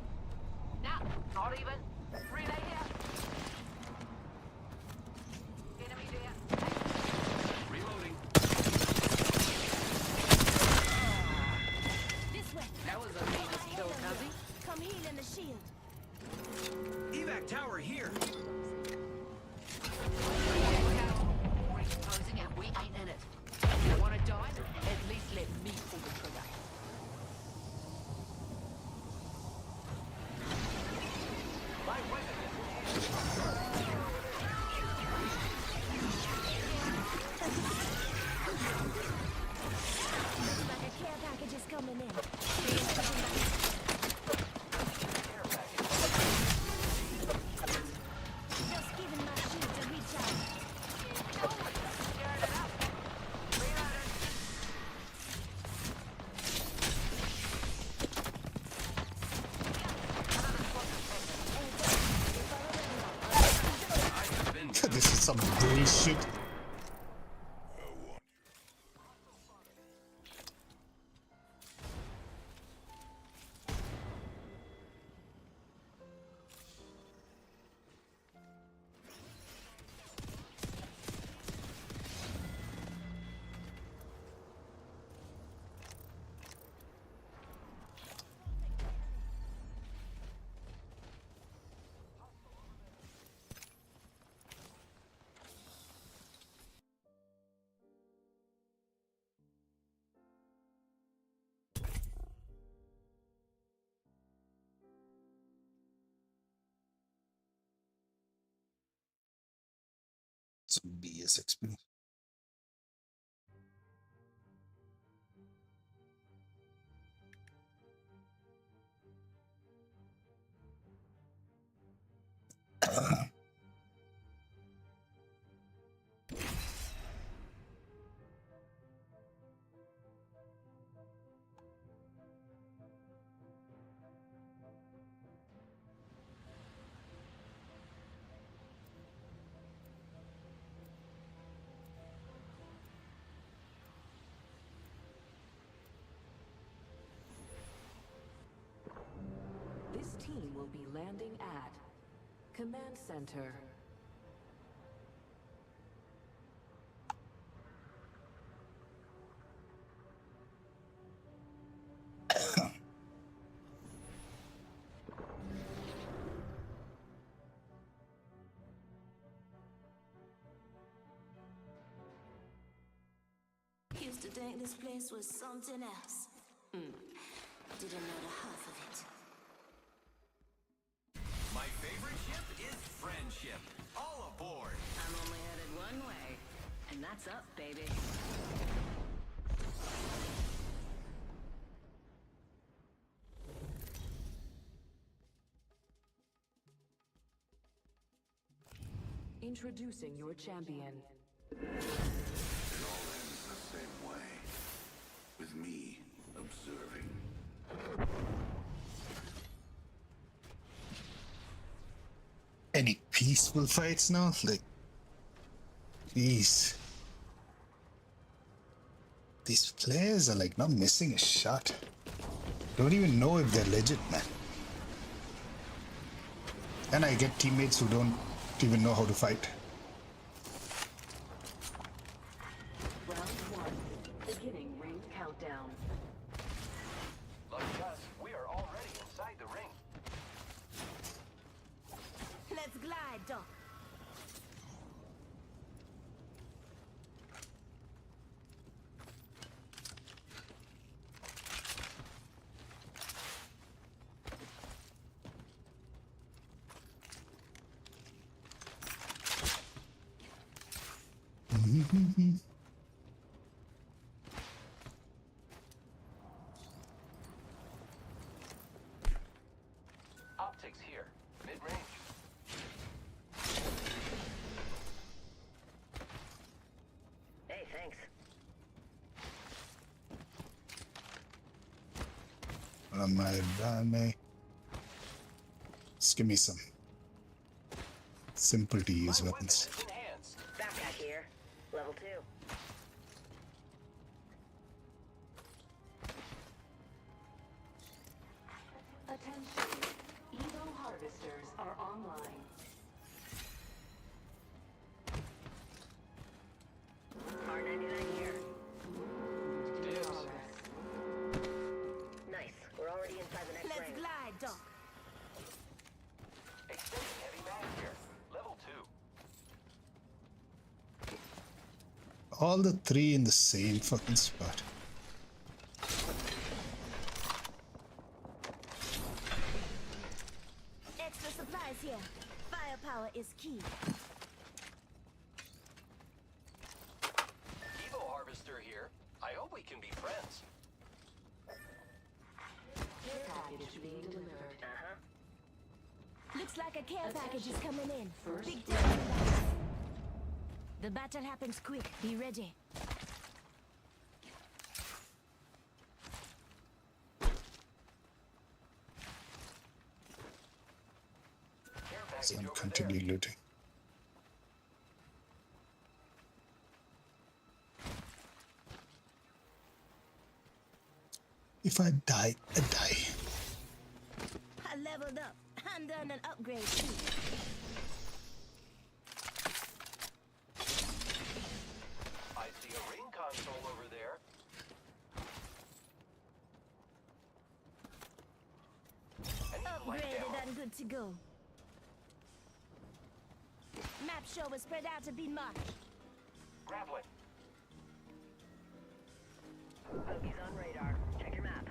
Nah, not even. Relay here. Enemy there. Reloading. This way. That was a meanest kill, Cuzzy. Come heal in the shield. Evac tower here. Ring's closing and we ain't in it. You wanna die? At least let me pull the trigger. My weapon is Looks like a care package is coming in. care package. Just giving my shield a recharge. I have been This is some bullshit. Some BS experience. This team will be landing at Command Center. Used to think this place was something else. Didn't know the half of it. My favorite ship is friendship. All aboard. I'm only headed one way, and that's up, baby. Introducing your champion. It all ends the same way. With me observing. Any peaceful fights now? Like, jeez. These players are like not missing a shot. Don't even know if they're legit, man. And I get teammates who don't even know how to fight. Round 1. Beginning ring countdown. Lucky us, we are already inside the ring. Let's glide, Doc. Optics here. Mid-range. Hey, thanks. Just give me some simple to use My weapons. weapon is enhanced. Backpack here. Level 2. Attention. Evo harvesters are online. R99 here. Dibs. Nice. We're already inside the next Let's ring. glide, Doc. Extending heavy mag here. Level 2. All the three in the same fucking spot. Extra supplies here. Firepower is key. Evo harvester here. I hope we can be friends. Care package being delivered. Looks like a care package is coming in. First Big blood. time. The battle happens quick. Be ready. Care So package I'm over continually there. looting. If I die, I die. I leveled up. I'm done an upgrade too. I see a ring console over there. Any light ammo? Upgraded and good to go. Map show was spread out to be marked. Grappling. Bogies on radar. Check your map.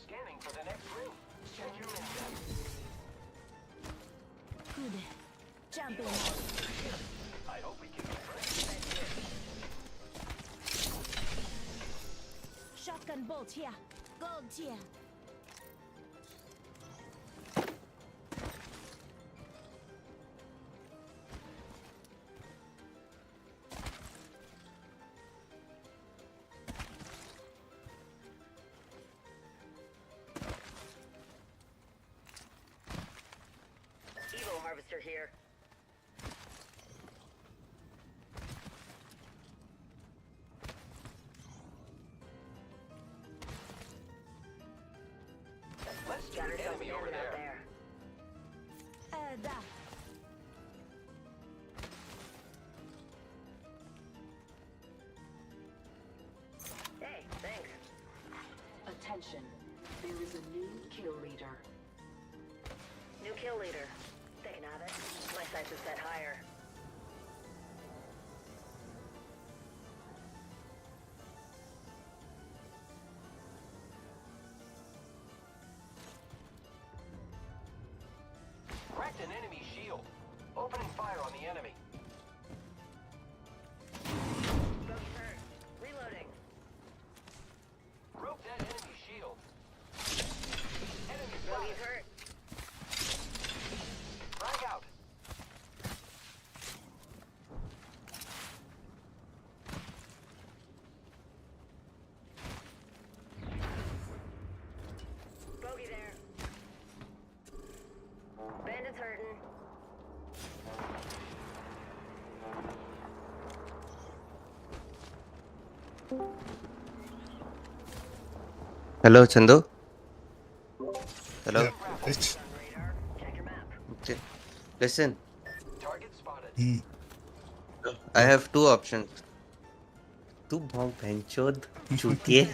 Scanning for the next ring. Check your mid-step. Good. Jumping. I hope we can be friends. Shotgun bolt here. Gold tier. Evo harvester here. Let's get Got an ourselves enemy an over out there. there. Da. Hey, thanks. Attention. There is a new kill leader. New kill leader. They can have it. My sights are set higher. Cracked an enemy shield. Opening fire on the enemy. Bogey's hurt. Reloading. Broke that enemy shield. Enemy Bogey's spotted. hurt. Hello, Chandu. Hello. Yeah. Which? Okay. Listen, Target spotted. Hmm. I have two options. Tu bhong benchod chutiye.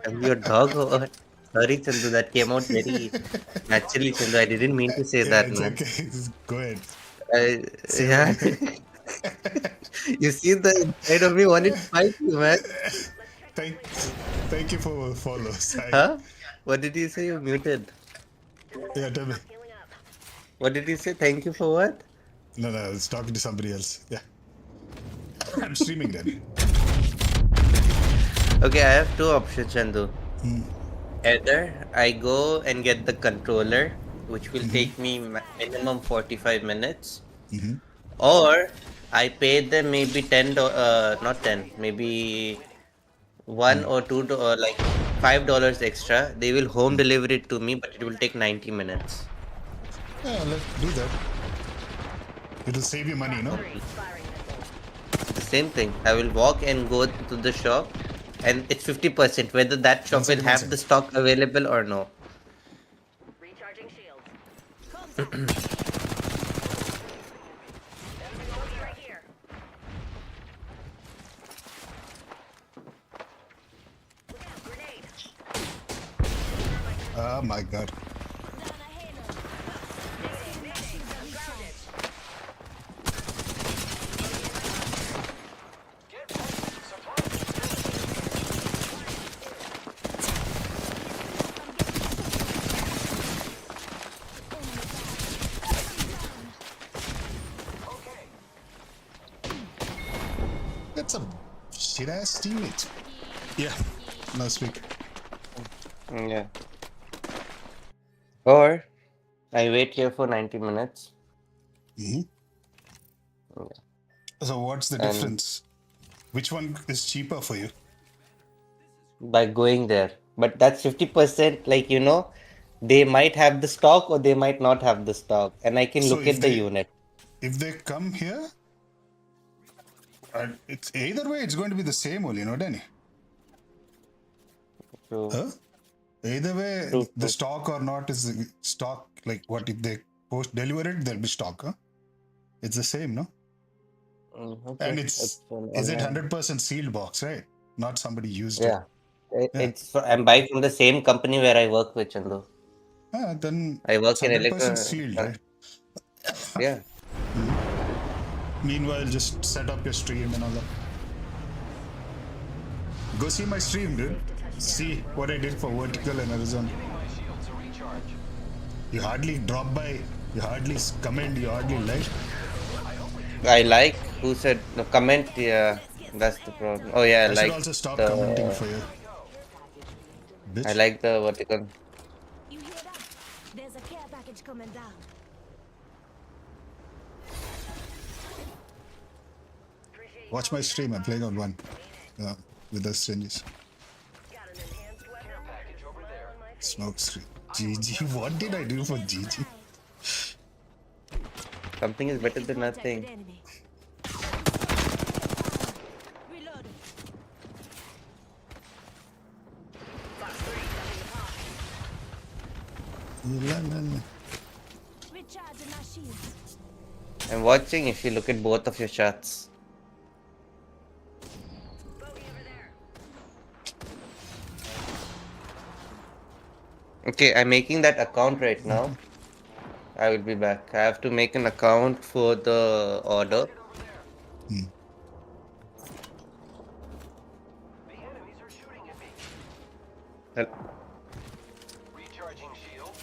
I'm your dog or what? Sorry, Chandu. That came out very naturally, Chandu. I didn't mean to say Yeah, that, it's man. okay. Just go ahead. I, Say what yeah. you think. You see the inside of me wanted to fight you, man. thank, thank you for follow. Sorry. Huh? What did you say? You muted. Yeah, tell me. What did you say? Thank you for what? No, I was talking to somebody else. Yeah. I'm streaming then. Okay, I have two options, Chandu. Either I go and get the controller, which will take me minimum 45 minutes, or I pay them maybe not 10, maybe one or two, like $5 extra. They will home deliver it to me, but it will take 90 minutes. Yeah, let's do that. It'll save you money, no? The same thing. I will walk and go to the shop, and it's 50% whether that shop will have the stock available or no. Recharging shields. Right here. Look out, grenade. Oh my god. That's a shit ass teammate. Yeah, now speak. Yeah. Or I wait here for 90 minutes. So what's the And difference? Which one is cheaper for you? by going there. But that's 50%, like, they might have the stock or they might not have the stock. And I can So look at the unit. if they come here, it's either way it's going to be the same only, no, Danny? So, Huh? Either way, true, the true. stock or not is the stock. Like what if they post deliver it, there'll be stock, huh? It's the same, no? Okay. And is it 100% sealed box, right? Not somebody used it. Yeah. Yeah. I'm buying from the same company where I work with, Chandu. Then I work it's in 100% sealed, right? Yeah. Meanwhile, just set up your stream and all that. Go see my stream, dude. See what I did for Vertical and Arizona. You hardly drop by, you hardly comment, you hardly like. I like who said the comment. Yeah, that's the problem. Oh yeah, I should also stop commenting for you. Bitch. I like the vertical. You hear that? There's a care package coming down. Watch my stream. I'm playing on one with the strangers. Smoke stream. GG. What did I do for GG? Something is better than nothing. I'm watching if you look at both of your shots. Okay, I'm making that account right now. I will be back. I have to make an account for the order. Recharging shield.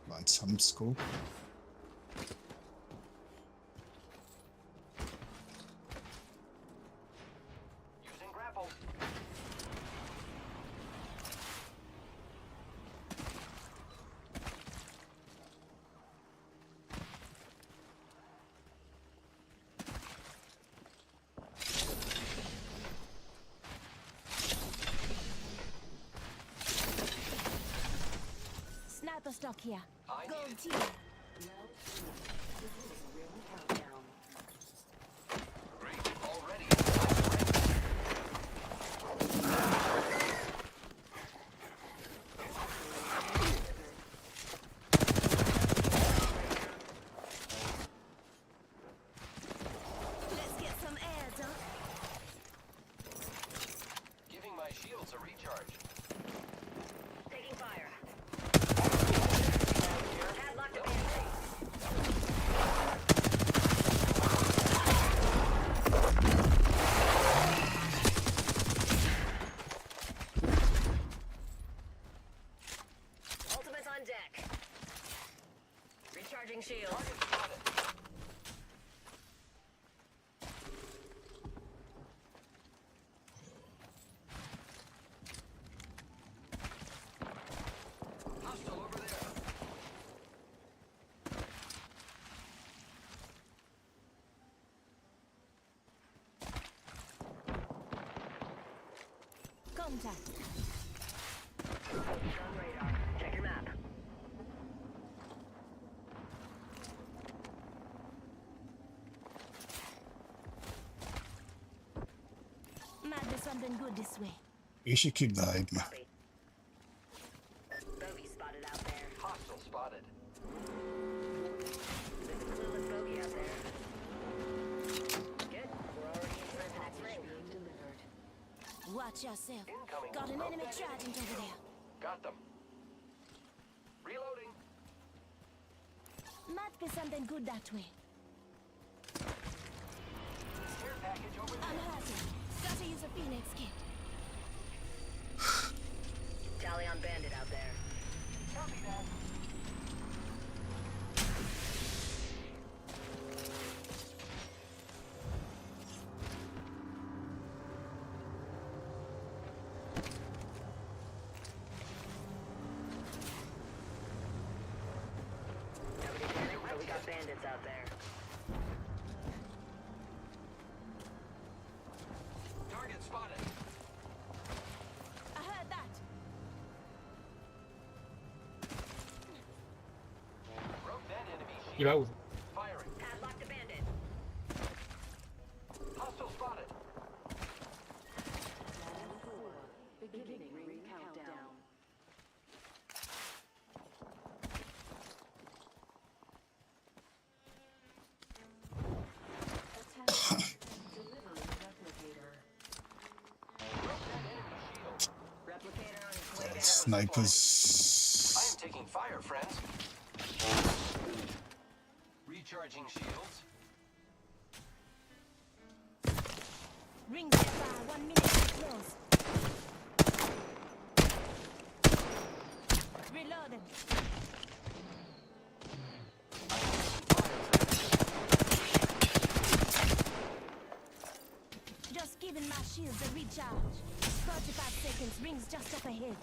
Want some scope? Using grapple. Sniper stock here. Gold tier. contact. On radar. Check your map. Might be something good this way. You should keep the hype, man. Copy. Bogey spotted out there. Hostile spotted. There's a clueless bogey out there. Good. We're already inside the next ring. Being delivered. Watch yourself. Incoming. Got an Rope enemy that charging over there. Got them. Reloading. Might be something good that way. Care package over I'm there. hurting. Gotta use a Phoenix kit. Tally on bandit out there. Copy that. Nobody panic, but we got bandits out there. Target spotted. I heard that. Broke that enemy Il shield. va où? Firing. Padlock the bandit. Hostile spotted. Round 4. Beginning ring countdown. Attack. Delivering replicator. Broke that enemy shield. Replicator on its way down. I am Snipers. taking fire, friends. Recharging shields. Ring set by 1 minute to close. Reloading. Just giving my shields a recharge. 45 seconds, rings just up ahead.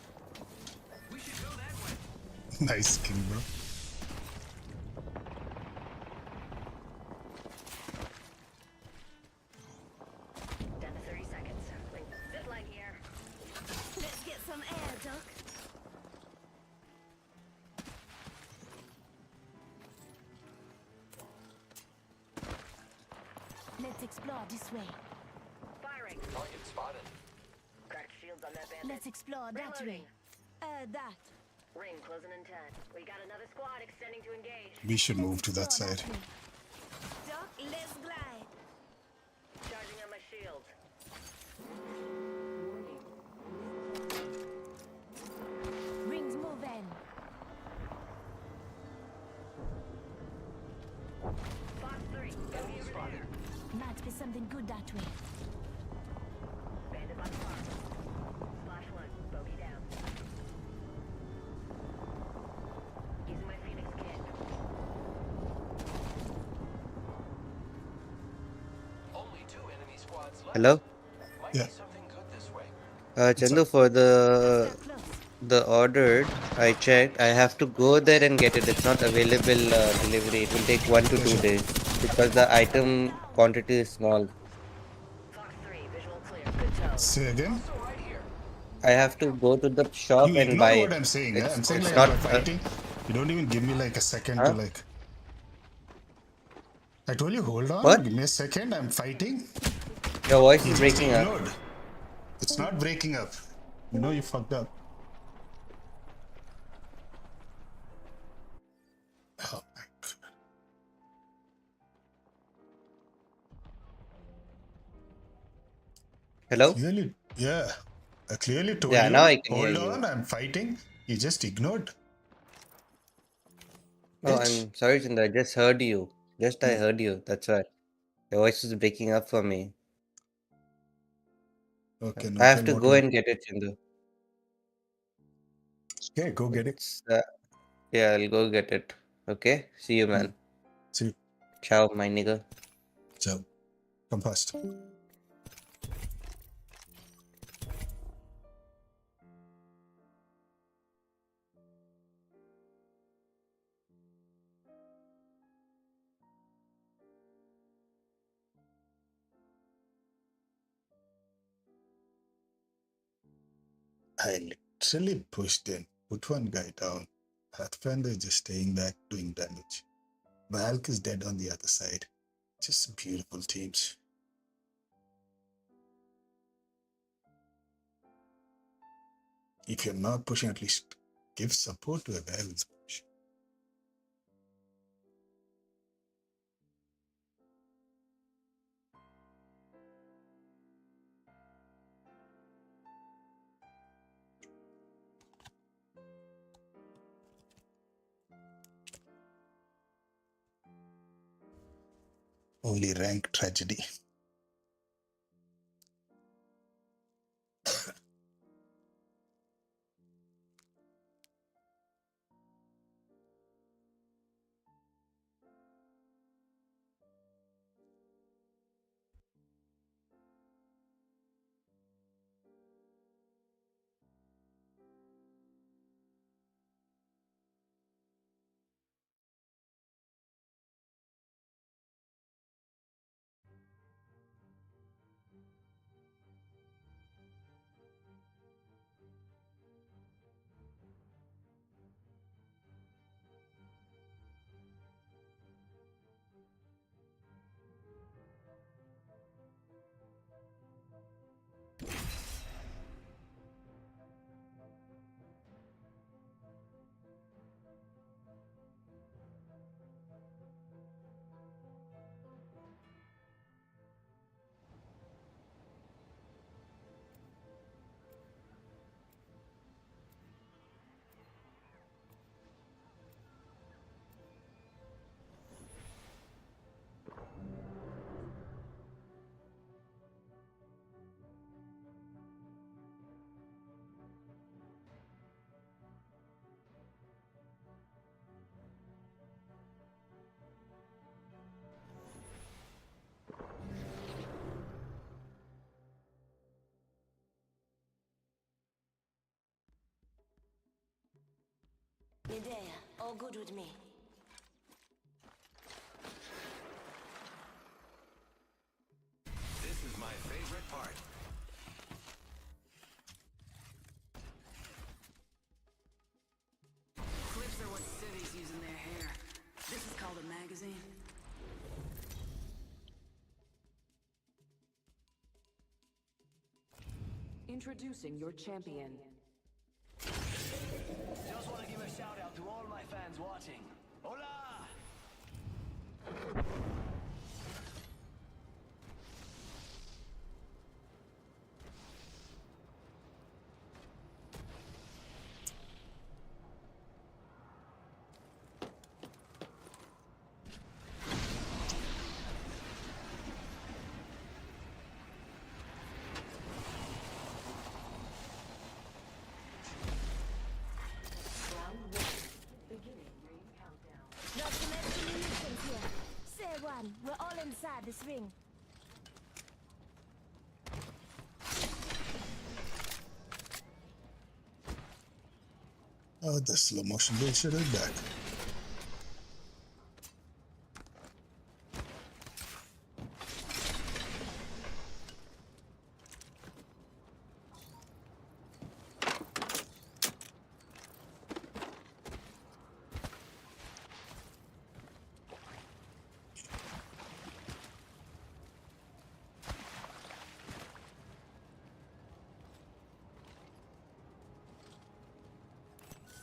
We should go that way. Nice skin, bro. Down to 30 seconds. Zip line here. Let's get some air, Doc. Let's explore this way. Firing. Target spotted. Cracked shields on that bandit. Let's explore that way. That. Ring closing in 10. We got another squad extending to engage. We should move to that Explore side. way. Doc, let's glide. Charging on my shield. Rings moving. Fox 3. Bogey over there. Might be something good that way. Bandit by the farm. Splash 1. Bogey down. Using my Phoenix kit. Only 2 enemy squads left. Hello? Might Yeah. be something good this way. Chandu, for Step close. the order, I checked. I have to go there and get it. It's not available delivery. It will take 1 to 2 days because the item quantity is small. Fox 3. Visual clear. Good toe. Say again. So right here. I have to go to the shop You and ignore buy what it. I'm saying. Yeah? It's- I'm saying it's like not, I'm fighting. You don't even give me like a second to Huh? like. I told you, hold on. What? Give me a second. I'm fighting. Your voice You is just breaking up. ignored. It's not breaking up. You know you fucked up. Oh my god. Hello? Clearly, yeah. I clearly told Yeah, you, now I can hear hold you. on, I'm fighting. You just ignored. Oh, Bitch. I'm sorry, Chandra. I just heard you. Just I Hmm. heard you. That's why. Your voice is breaking up for me. Okay, I now have tell to what go you. and get it, Chandra. Okay, go get it. Yeah, I'll go get it. Okay? See you, man. See you. Ciao, my nigga. Ciao. Come fast. I literally pushed in, put one guy down. Pathfinder is just staying back, doing damage. Valk is dead on the other side. Just beautiful teams. If you're not pushing, at least give support to a guy who's pushing. Only rank tragedy. You there? All good with me. This is my favorite part. Clips are what cities use in their hair. This is called a magazine. Introducing your champion. Just want to give a shout out to all my fans watching. Hola! Documentary munitions here. Say one, we're all inside this ring. Oh, the slow motion bullshit is back.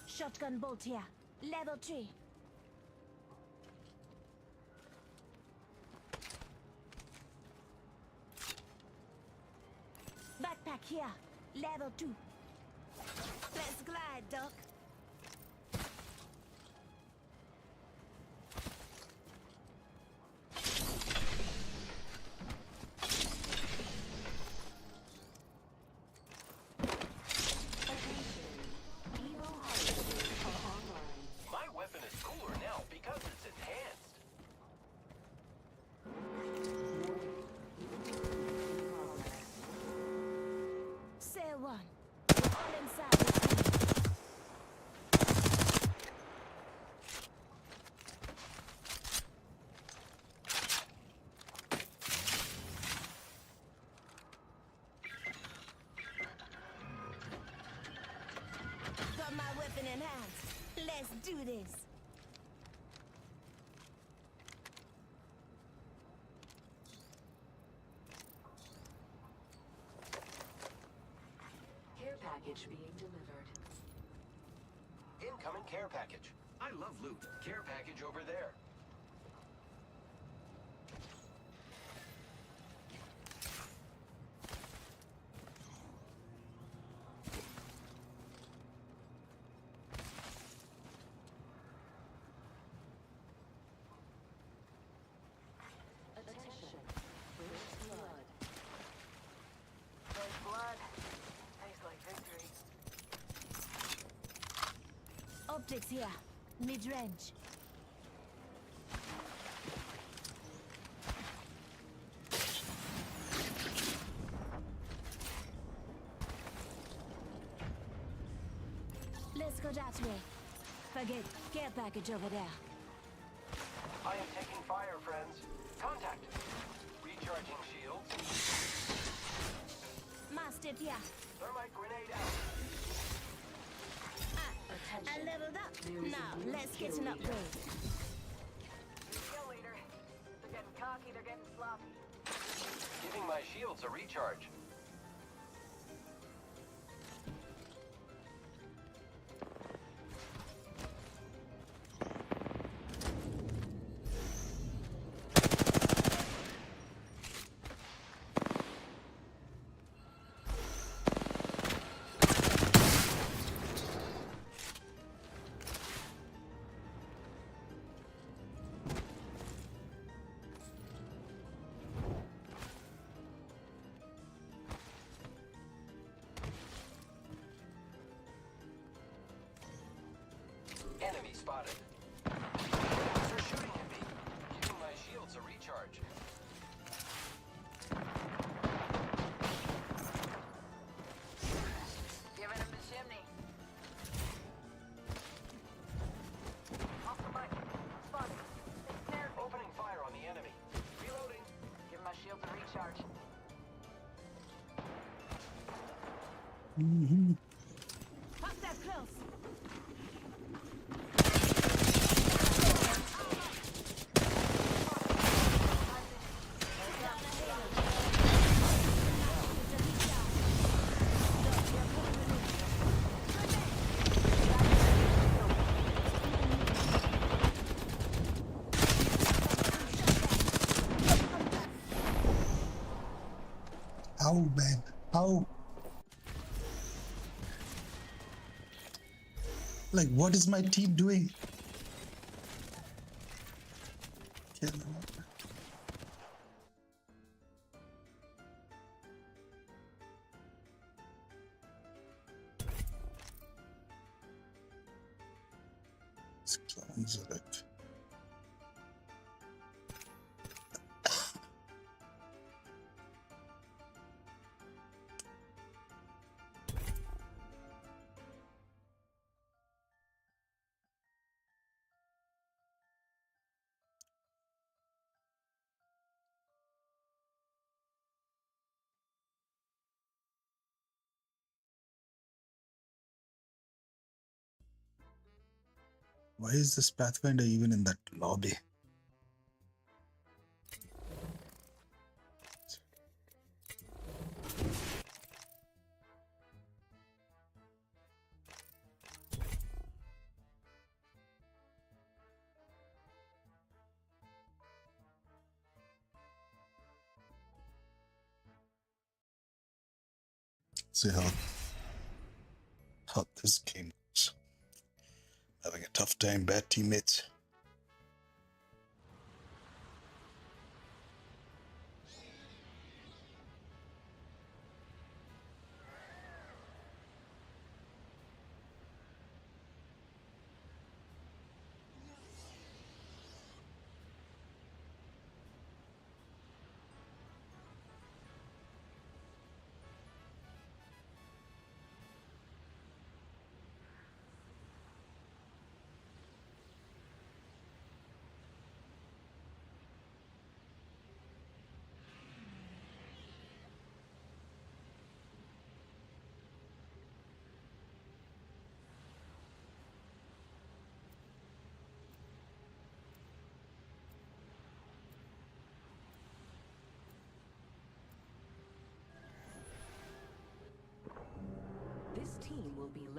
Shotgun bolt here. Level 3. Backpack here. Level 2. Let's glide, Doc. My weapon is cooler now because it's enhanced. Say one. We're all inside this ring. Weapon in hand. Let's do this. Care package being delivered. Incoming care package. I love loot. Care package over there. Attention. First blood. There's blood. Tastes like victory. Optics here. Mid-range. Let's go that way. Forget care package over there. I am taking fire, friends. Contact. Recharging shields. Master here. Thermite grenade out. I leveled up. Now, let's get an upgrade. Kill leader. They're getting cocky, they're getting sloppy. Giving my shields a recharge. Enemy spotted. They're shooting at me. Giving my shields a recharge. Giving him the chimney. Off the mic. Spotted. Snared. Opening fire on the enemy. Reloading. Give my shield a recharge. Up that close. Ow, man. Ow. Like, what is my team doing? Kill them. Clowns are it. Why is this Pathfinder even in that lobby? See how this game goes. Having a tough time, bad teammates.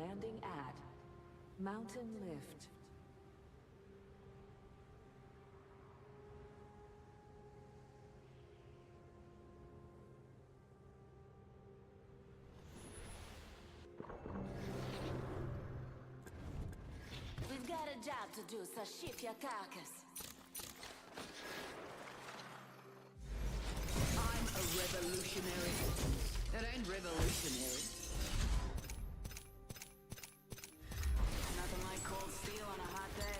Landing at Mountain Lift. We've got a job to do, so shift your carcass. I'm a revolutionary. It ain't revolutionary. Nothing like cold steel on a hot day.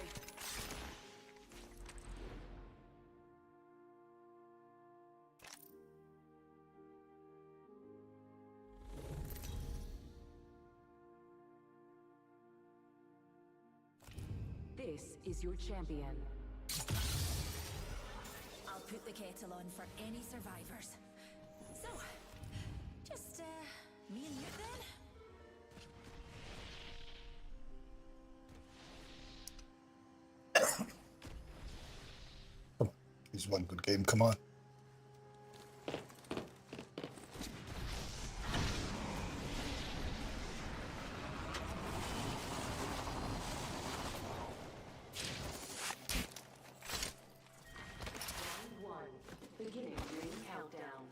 This is your champion. I'll put the kettle on for any survivors. So, just, me and you then? He's one good game, come on. Round 1. Beginning ring countdown.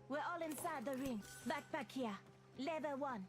We're all inside the ring. Backpack here. Level 1.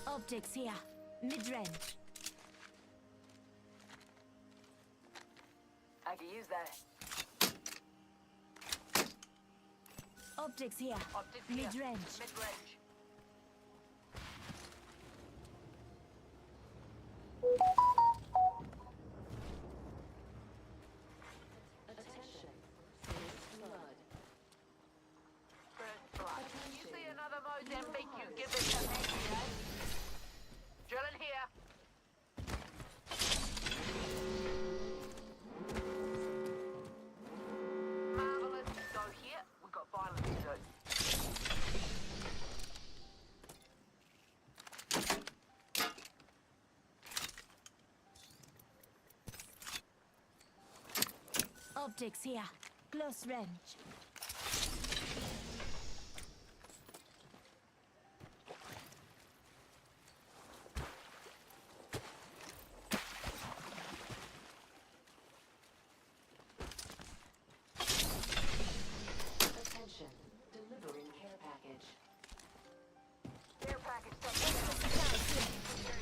Optics here. Mid-range. I can use that. Optics here. Optics here. Mid-range. Mid-range. Attention. First blood. First blood. You see another Mozambique, you give it to me, eh? Drilling here. Marvelous. Go here. We've got violence to do. Optics here. Close range. Attention. Delivering care package. Care package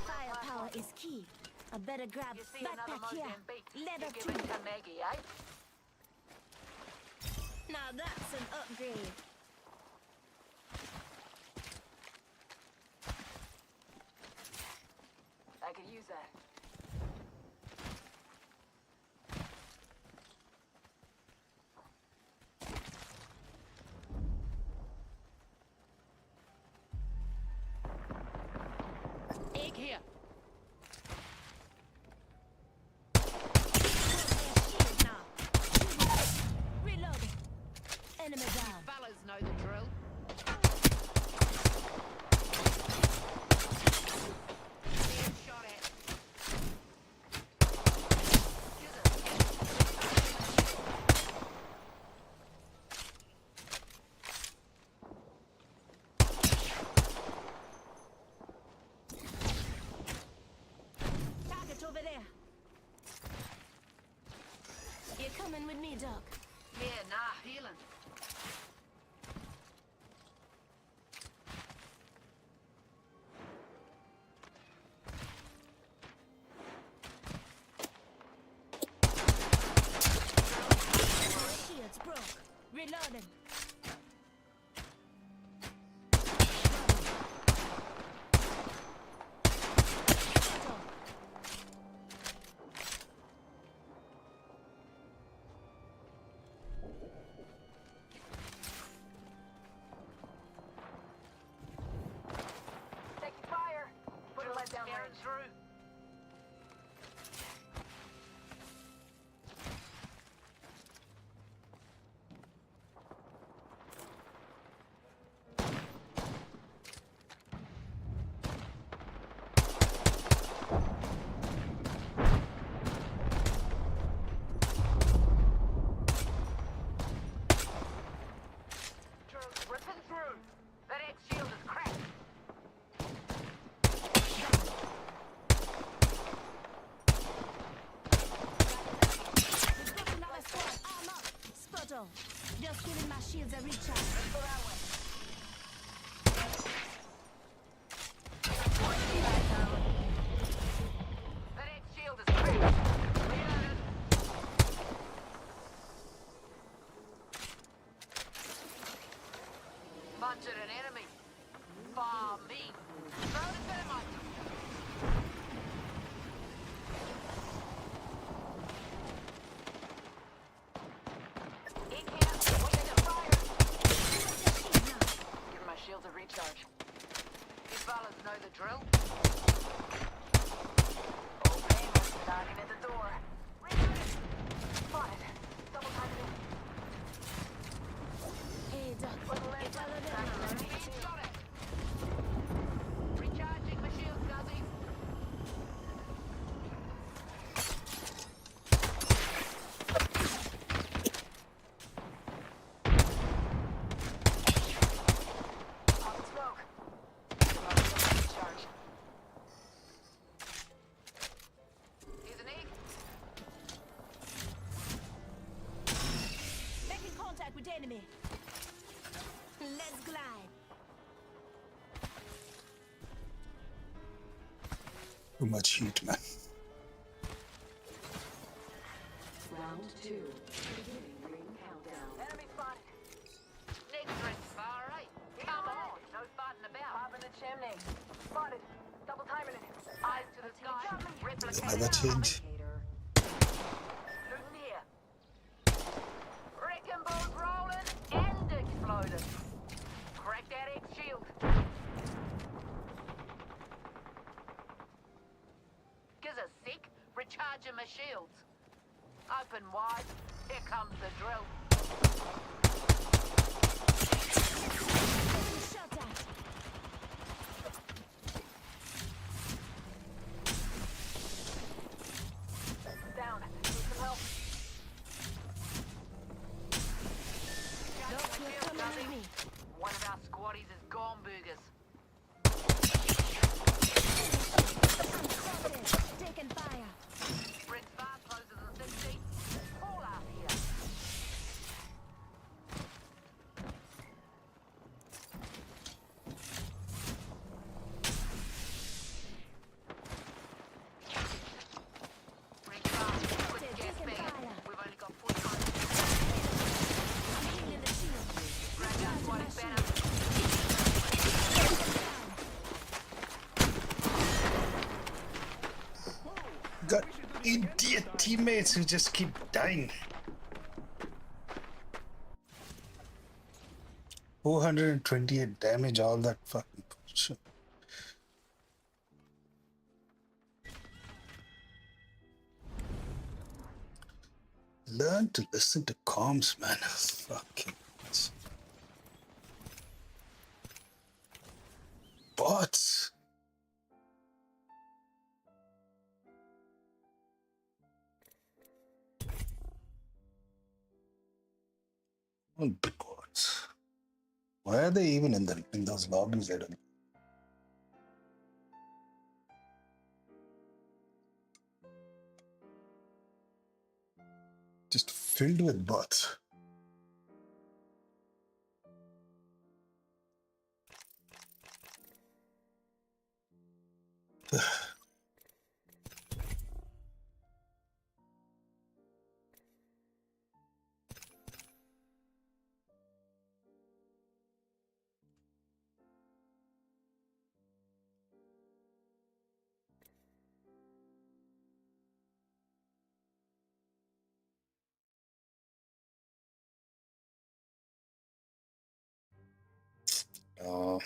Firepower is key. I better grab You see another backpack here. Mozambique, you Level give 2. it to Maggie, eh? Now that's an upgrade. I could use that. Egg here. Shield now. Reloading. Enemy down. Fellas know the drill. Being shot at. Target over there. You're coming with me, Doc. Yeah, nah, healing. Shields broke. Reloading. Just giving my shields a recharge. Let's go that way. That X shield is cracked. Reloaded. Bunch at an enemy. Far me. Throw the dynamite. Give my shields a recharge. These fellas know the drill. Old payments knocking at the door. Reloaded. Spotted. Double time it in. Hey, Doc. It's all of them. Shot it. Recharging my shields, Guzzy. On smoke. Give my shields a recharge. Here's an egg. Making contact with enemy. Let's glide. Too much heat, man. Round 2. Beginning ring countdown. Enemy spotted. Next ring, far right. Come on, no farting about. Up in the chimney. Spotted. Double timing it. Eyes to the sky. Another change. Indicator. Looting here. Wrecking balls rolling and exploding. Crack that X shield. Gives a sec. Recharging my shields. Open wide. Here comes the drill. Shot at. Down. Need some help. Doc, you're coming with me. One of our squaddies is gone burgers. Taking fire. Red far closer than 60. Fall out here. Red far, quick gas bag. We've only got 45. I'm healing the shield. Drag our squaddy better. Got idiot teammates who just keep dying. 428 damage, all that fucking shit. Learn to listen to comms, man. Fucking bots. All big bots. Why are they even in those lobbies? I don't know. Just filled with bots. Oh.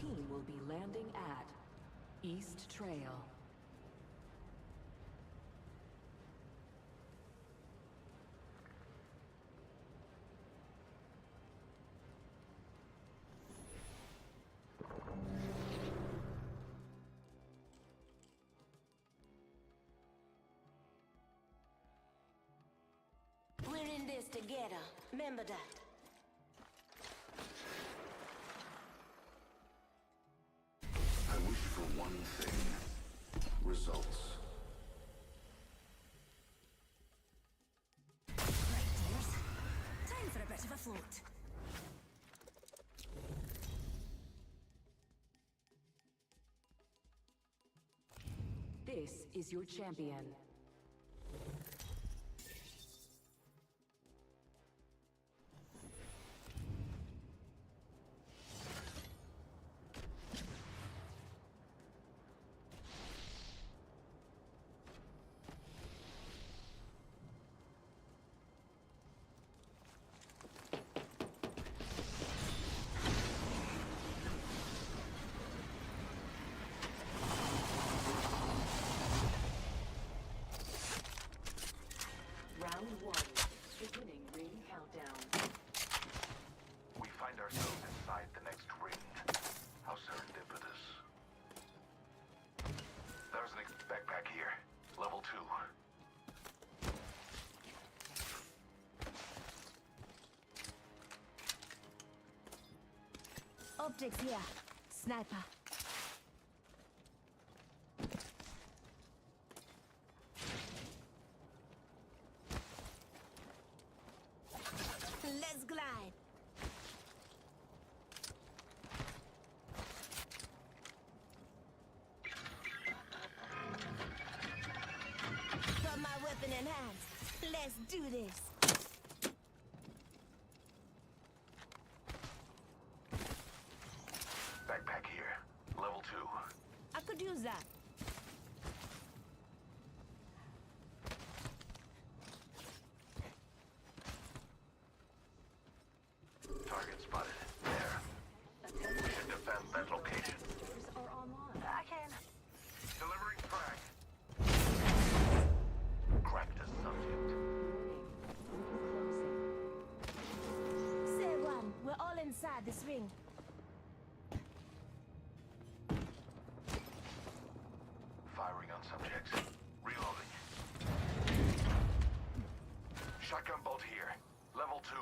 team will be landing at East Trail. We're in this together. Remember that. I wish for one thing. Results. Right, dears. Time for a bit of a float. This is your champion. Round 1, beginning ring countdown. We find ourselves inside the next ring. How serendipitous. There's an backpack here. Level 2. Optics here. Sniper. Let's glide. Got my weapon in hand. Let's do this. Backpack here. Level 2. I could use that. Target spotted. There. We should defend that location. I can. Delivering frag. Cracked a subject. Say one. We're all inside this ring. Firing on subjects. Reloading. Shotgun bolt here. Level 2.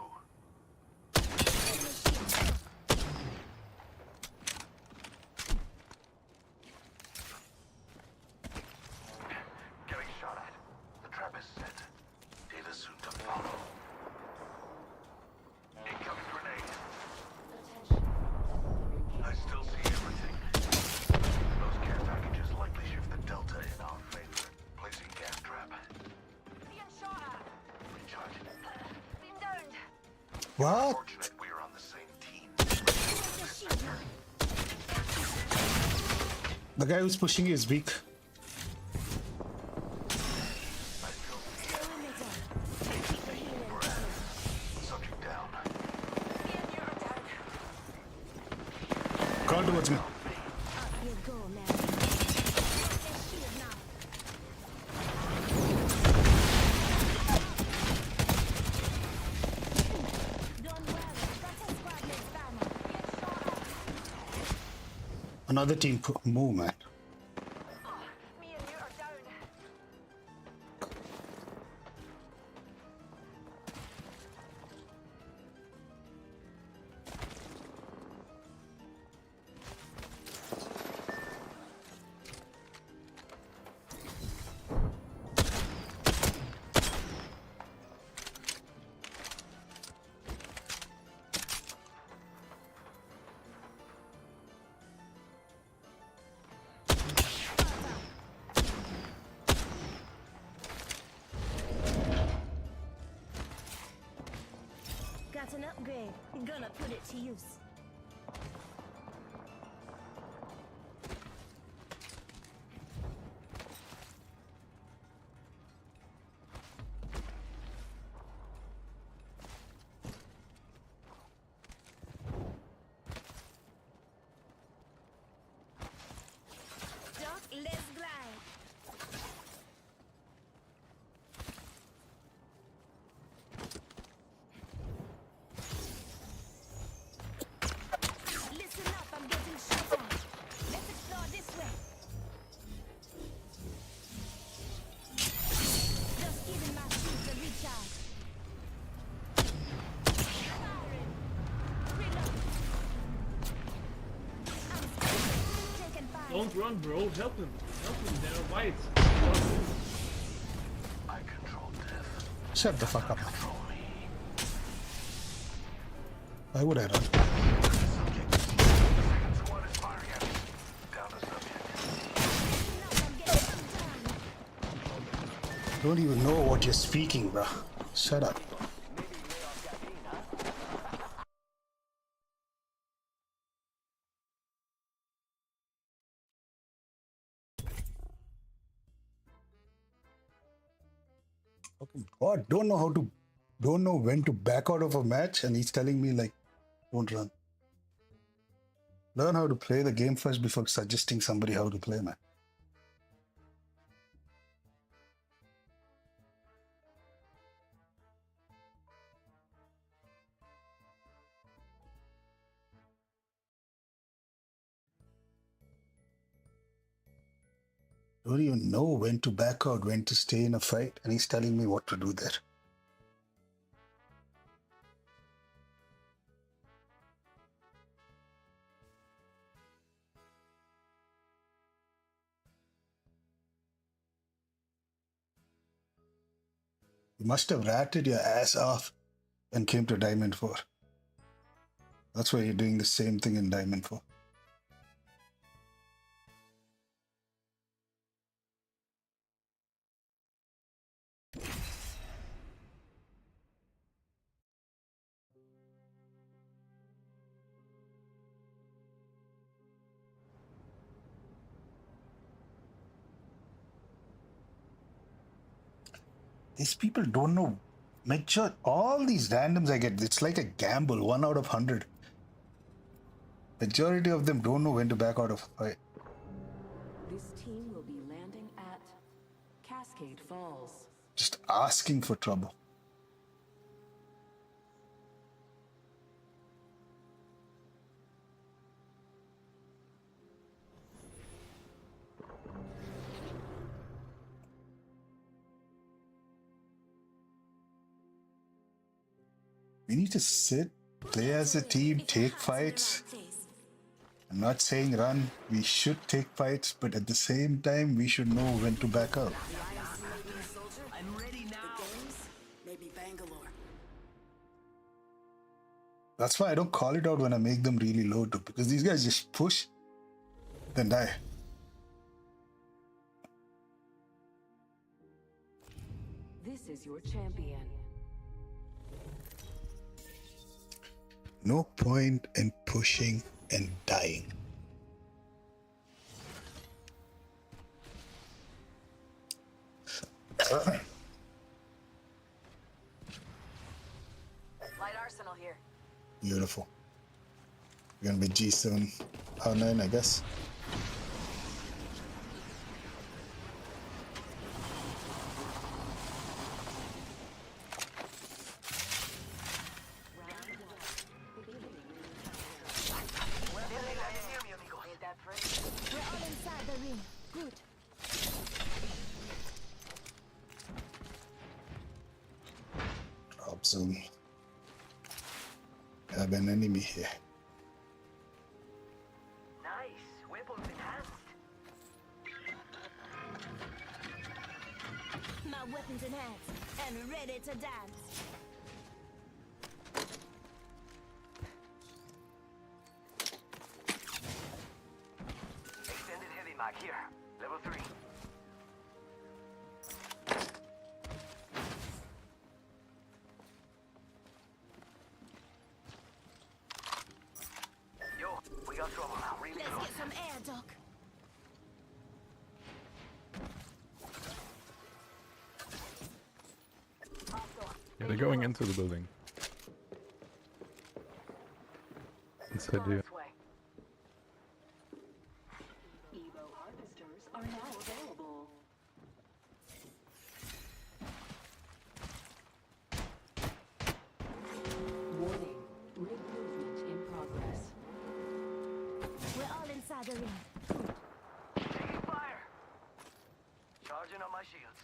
Getting shot at. The trap is set. Data soon to follow. Incoming grenade. I still see everything. Those care packages likely shift the delta in our favor. Placing gas trap. Being shot at. Recharging. Been downed. What? Fortunate we're on the same team. The guy who's pushing is weak. Subject down. Crawl towards me. Up you go, man. This shield now. Don't worry. Got a squad mates banner. Get shot at. Another team move, man. Me and you are down. Got an upgrade. Gonna put it to use. Don't run, bro. Help him. Help him. There are whites. I control death. Shut the fuck up. Control me. Why would I run? Subject. Second squad is firing at me. Down the subject. Don't even know what you're speaking, bro. Shut up. Fucking God, don't know when to back out of a match, and he's telling me like, don't run. Learn how to play the game first before suggesting somebody how to play, man. Don't even know when to back out, when to stay in a fight, and he's telling me what to do there. You must have ratted your ass off and came to Diamond 4. That's why you're doing the same thing in Diamond 4. These people don't know. All these randoms I get, it's like a gamble, 1 out of 100. Majority of them don't know when to back out of a fight. This team will be landing at Cascade Falls. Just asking for trouble. We need to sit, play as a team, take fights. I'm not saying run. We should take fights, but at the same time, we should know when to back out. I'm ready now. Maybe Bangalore. That's why I don't call it out when I make them really low too, because these guys just push, then die. This is your champion. No point in pushing and dying. Light arsenal here. Beautiful. We're gonna be G7 R9, I guess. We're all inside the ring. Good. Drop zone. Have an enemy here. Nice. Weapons enhanced. My weapons enhanced and ready to dance. Extended heavy mag here. Level 3. Yo, we got trouble. Really Let's close. get some air, Doc. Yeah, they're going into the building. Inside here. This way. Evo harvesters are now available. Warning. Rig movement in progress. We're all inside the ring. Taking fire. Charging on my shields.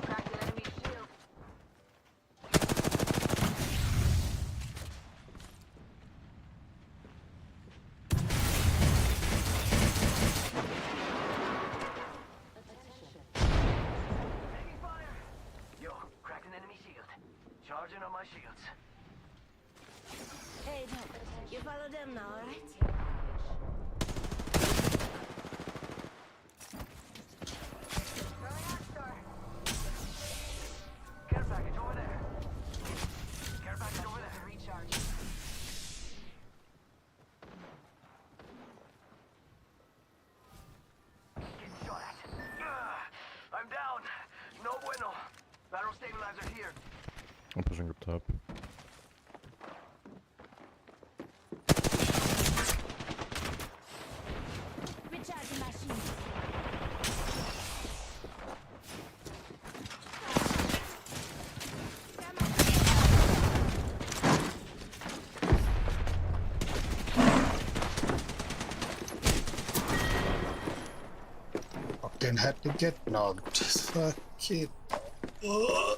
Cracked an enemy shield. Charging on my shields. Hey, you follow them now, alright? Throwing out star. Care package over there. Care package over there. Recharge. Getting shot at. I'm down. No bueno. Barrel stabilizer here. I'm pushing up top. Recharging my shields. Octane had to get knocked. Fuck it. Ugh.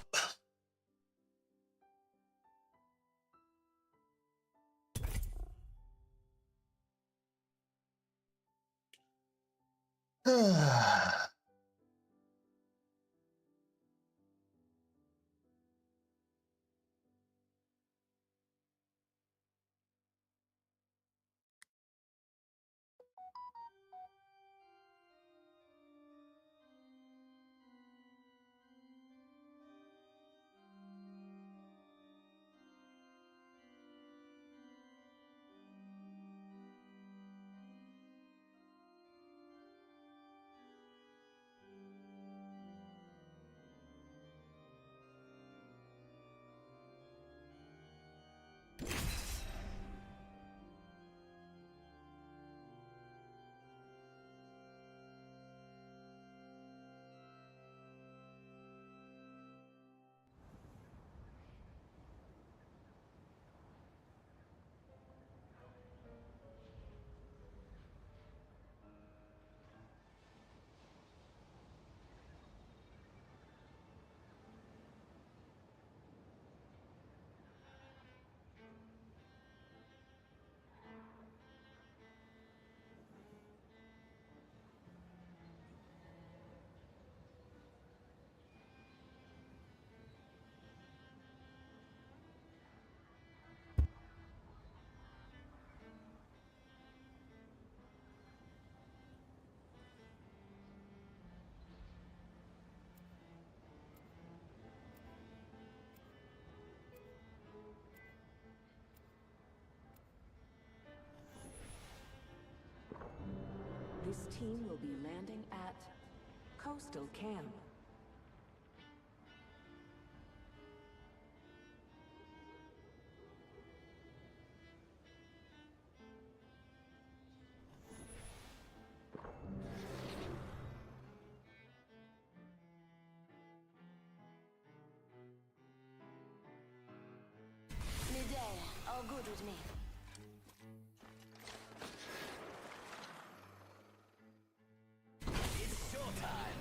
This team will be landing at Coastal Camp. Midday, all good with me. It's showtime.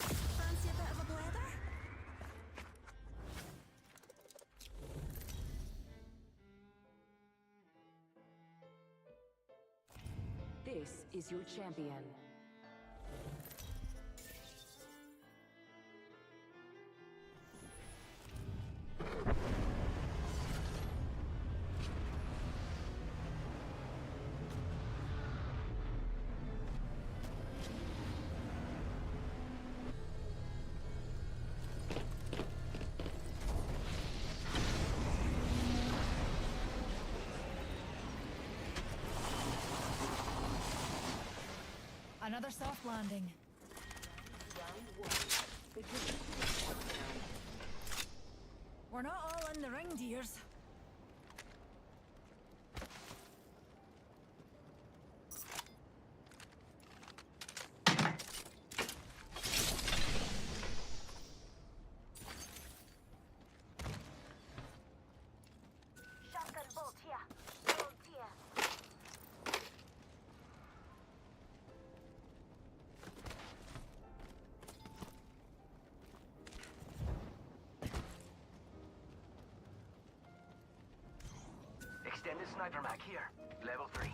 Fancy a bit of a blather? This is your champion. Another soft landing. We're not all in the ring, dears. Shotgun bolt here. Bolt here. Extended sniper mag here. Level 3.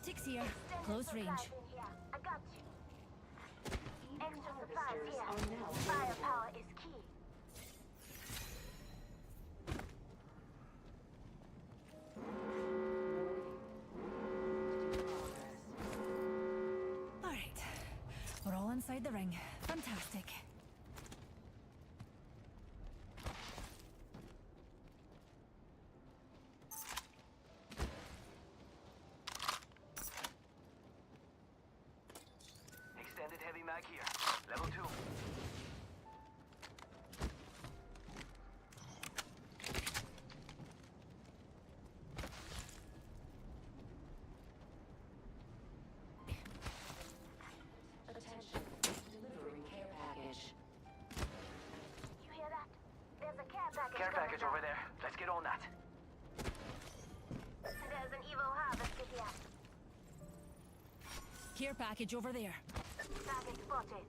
Optics here. Close range. I got you. Extra supplies here. Firepower is key. All right. We're all inside the ring. Fantastic. Extended heavy mag here. Level 2. Attention. Delivering care package. You hear that? There's a care package. Care coming package down. over there. Let's get on that. There's an Evo harvester here. Care package over there. Target spotted.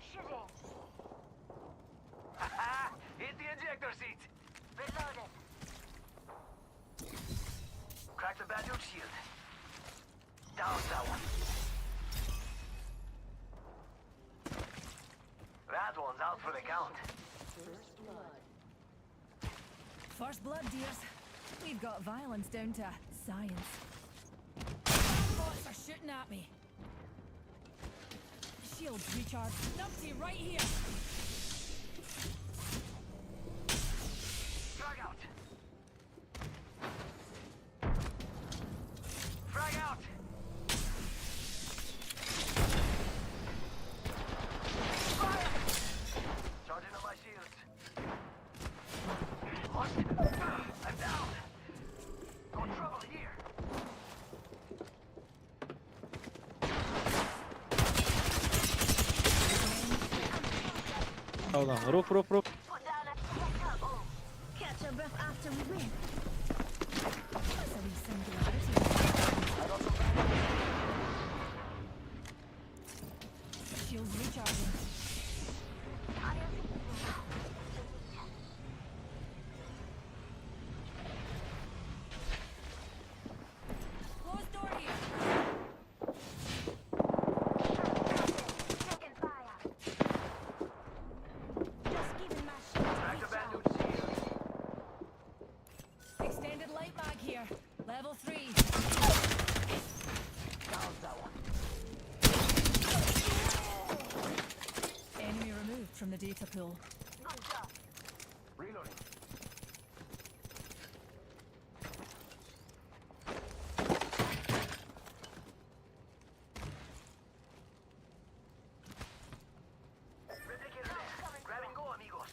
Shooting. Hit the ejector seat. Reloaded. Crack the Badger shield. Down that one. That one's out for the count. First blood, dears. We've got violence down to science. Bots are shooting at me. Shields recharged. Numpty right here. Frag out. Frag out. Fire! Charging on my shields. What? I'm down. No trouble here. Hold on. Roof. Put down a sector. Oh. Catch your breath after we win. That's a wee singularity. Shields recharging. Closed door here. Taking fire. Just giving my shield a Back to recharge. bandage shield. Extended light mag here. Level 3. Down that one. Enemy removed from the data pool. Good job. Reloading. Replicator there. Grab and go, amigos.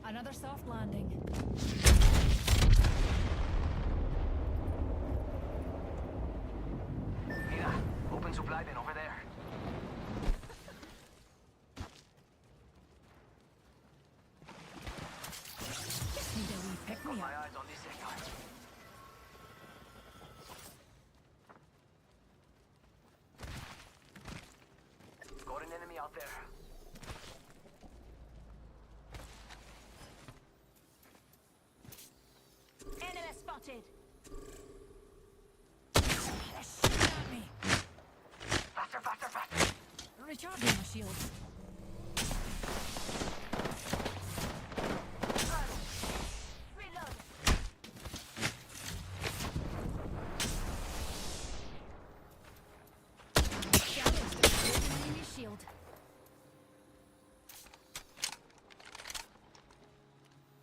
Another soft landing. Mira, open supply bin over there. Just need a wee pick Got me my up. eyes on this sector. Got an enemy out there. Enemy spotted. They're shooting at me. Faster, faster, faster. Recharging my shields. Reload. Damaged. Broken enemy shield.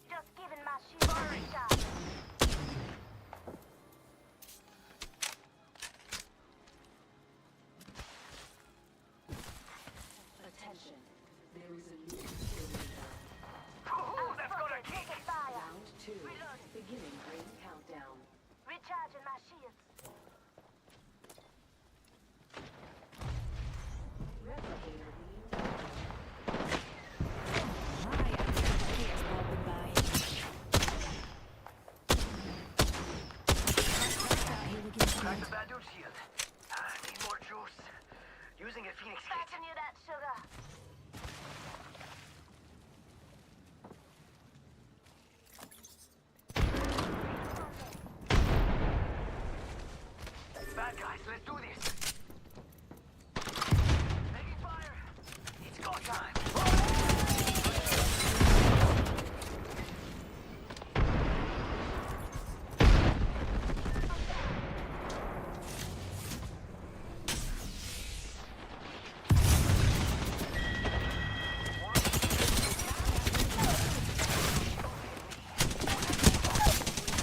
Just giving my shield a recharge. Attention. Phoenix kit. Fasten you that sugar. Bad guys, let's do this. Taking fire. It's go time.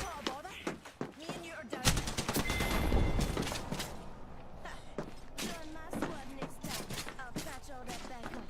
Not a bother. Me and you are down. Join my squad next time. I'll patch all that back up.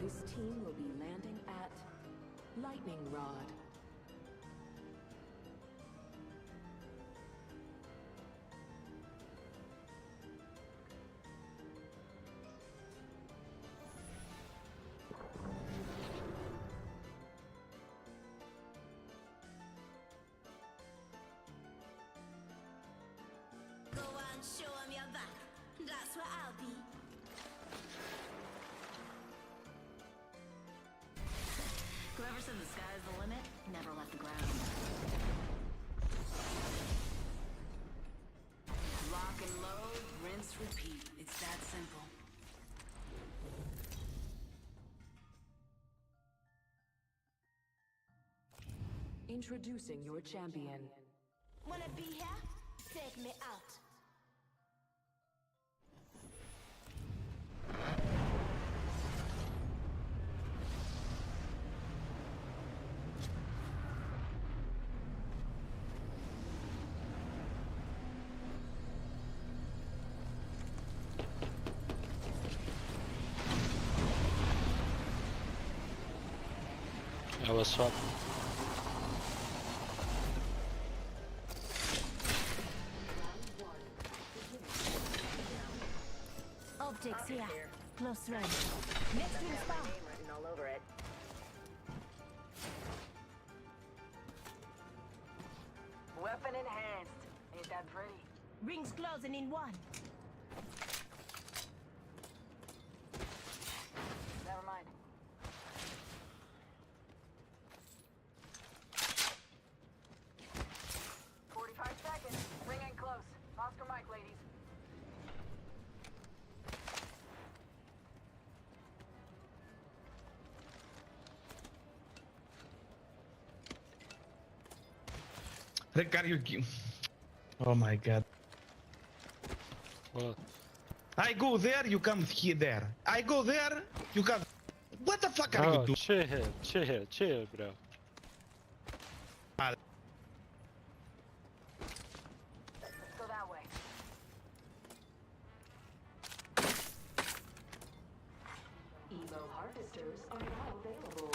This team will be landing at Lightning Rod. Go on, show 'em your back. That's where I'll be. Whoever said the sky's the limit never left the ground. Lock and load, rinse, repeat. It's that simple. Introducing your champion. Wanna be here? Take me out. Yeah, what's up? Optics here. Close range. Next to the spot. Written all over it. Weapon enhanced. Ain't that pretty? Rings closing in one. Never mind. Seconds. Ring in close. Oscar Mike, ladies. Rick, you... Oh my god. What? I go there, you come here there. I go there, you come... What the fuck are you Oh, doing? chill, bro. Go that way. Emo harvesters are now available.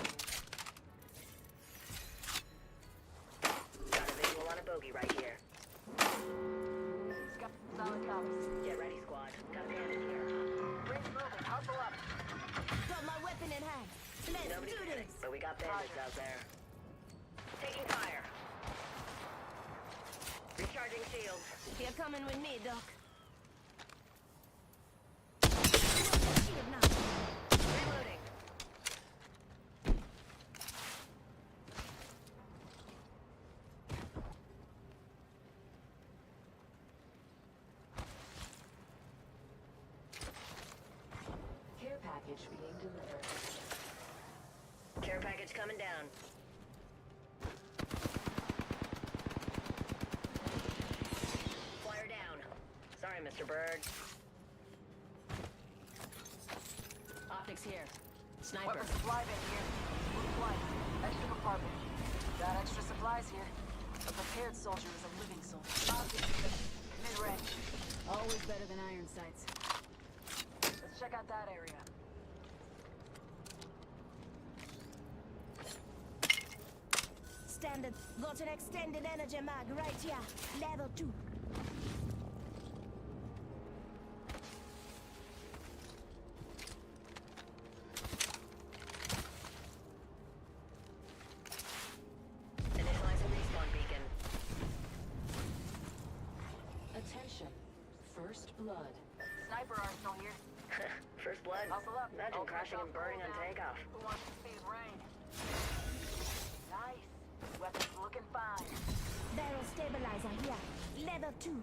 Got a visual on a bogey right here. Solid copies. Get ready, squad. Got a bandit here. Rings moving. Hustle up. Got my weapon in hand. Let's Nobody do panic, this. but we got bandits out there. Taking fire. Recharging shields. You're coming with me, Doc. coming down. Flyer down. Sorry, Mr. Bird. Optics here. Sniper. Weapon supply bin here. Blue flight. Extra compartment. Got extra supplies here. A prepared soldier is a living soldier. Optics here. Mid-range. Always better than iron sights. Let's check out that area. Standard. Got an extended energy mag right here. Level 2. Initializing respawn beacon. Attention. First blood. Sniper arsenal here. First blood. Muscle up. Imagine crashing and burning on takeoff. Who wants to see his rain? Nice. Weapons looking fine. Barrel stabilizer here. Level 2.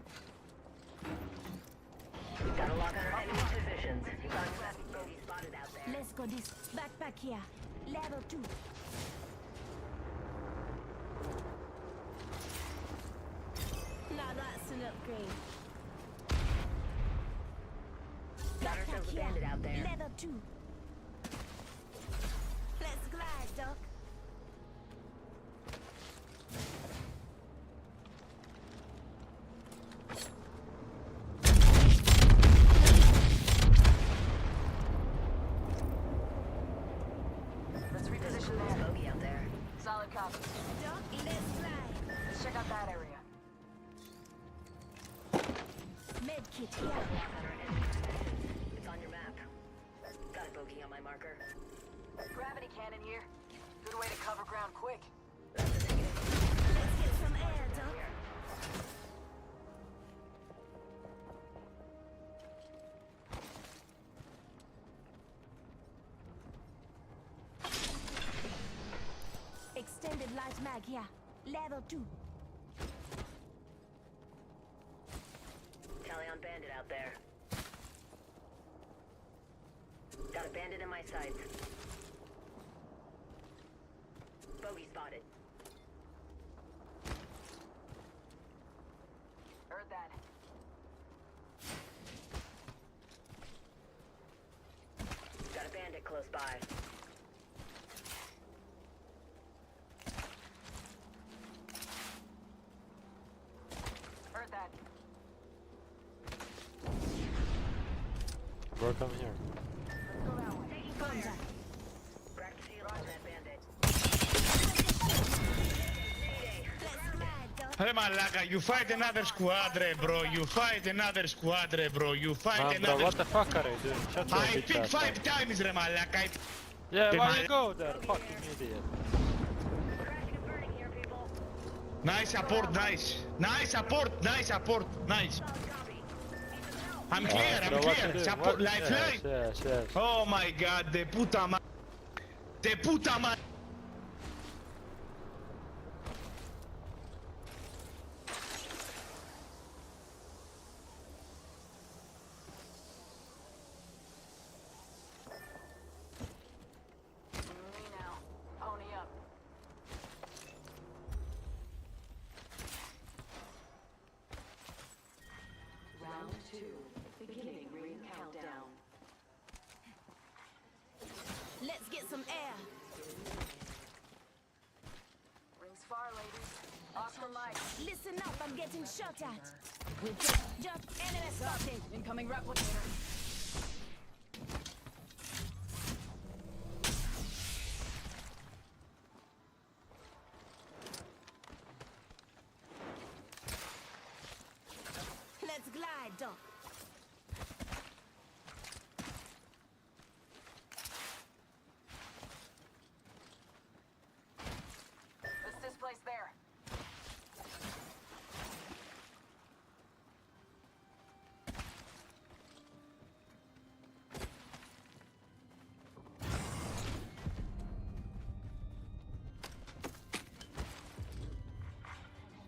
Gotta lock on our enemy positions. You got bogey spotted out there. Let's go this. Backpack here. Level 2. Now that's an upgrade. Got ourselves a Backpack bandit out there. Level 2. Let's glide, Doc. Let's reposition there. Bogey out there. Solid copy. Doc, let's glide. Let's check out that area. Medkit here. Lock on our enemy positions. It's on your map. Got a bogey on my marker. Gravity cannon here. Good way to cover ground quick. Let's get some air, Doc. Extended light mag here. Level 2. Tally on bandit out there. Got a bandit in my sights. Bogey spotted. Heard that. Got a bandit close by. Heard that. Bro, come here. Let's go that way. Contact. Cracked the seal on that bandit. Let's glide, Doc. Ρε μαλάκα, you fight another squad, ρε, bro. You fight another squad, ρε, bro. You fight Man, bro, another what the fuck are you doing? Shut your I bitch picked ass 5 up. times, ρε μαλάκα. Yeah, Hey, why man. you go there, fucking idiot? Crashing and burning here, people. Nice support, nice. Nice support, nice support, nice. Solid copy. I'm clear, Bro, I'm what clear. you doing? Support, What? lifeline. Yes, yes. Oh my god, de puta ma... De puta ma... Me now. Pony up. Round 2. Beginning ring countdown. Let's get some air. Rings far, ladies. Oscar Mike. Listen up, I'm getting shot at. With just enemy spotted. Incoming replicator. Let's glide, Doc. Let's displace there.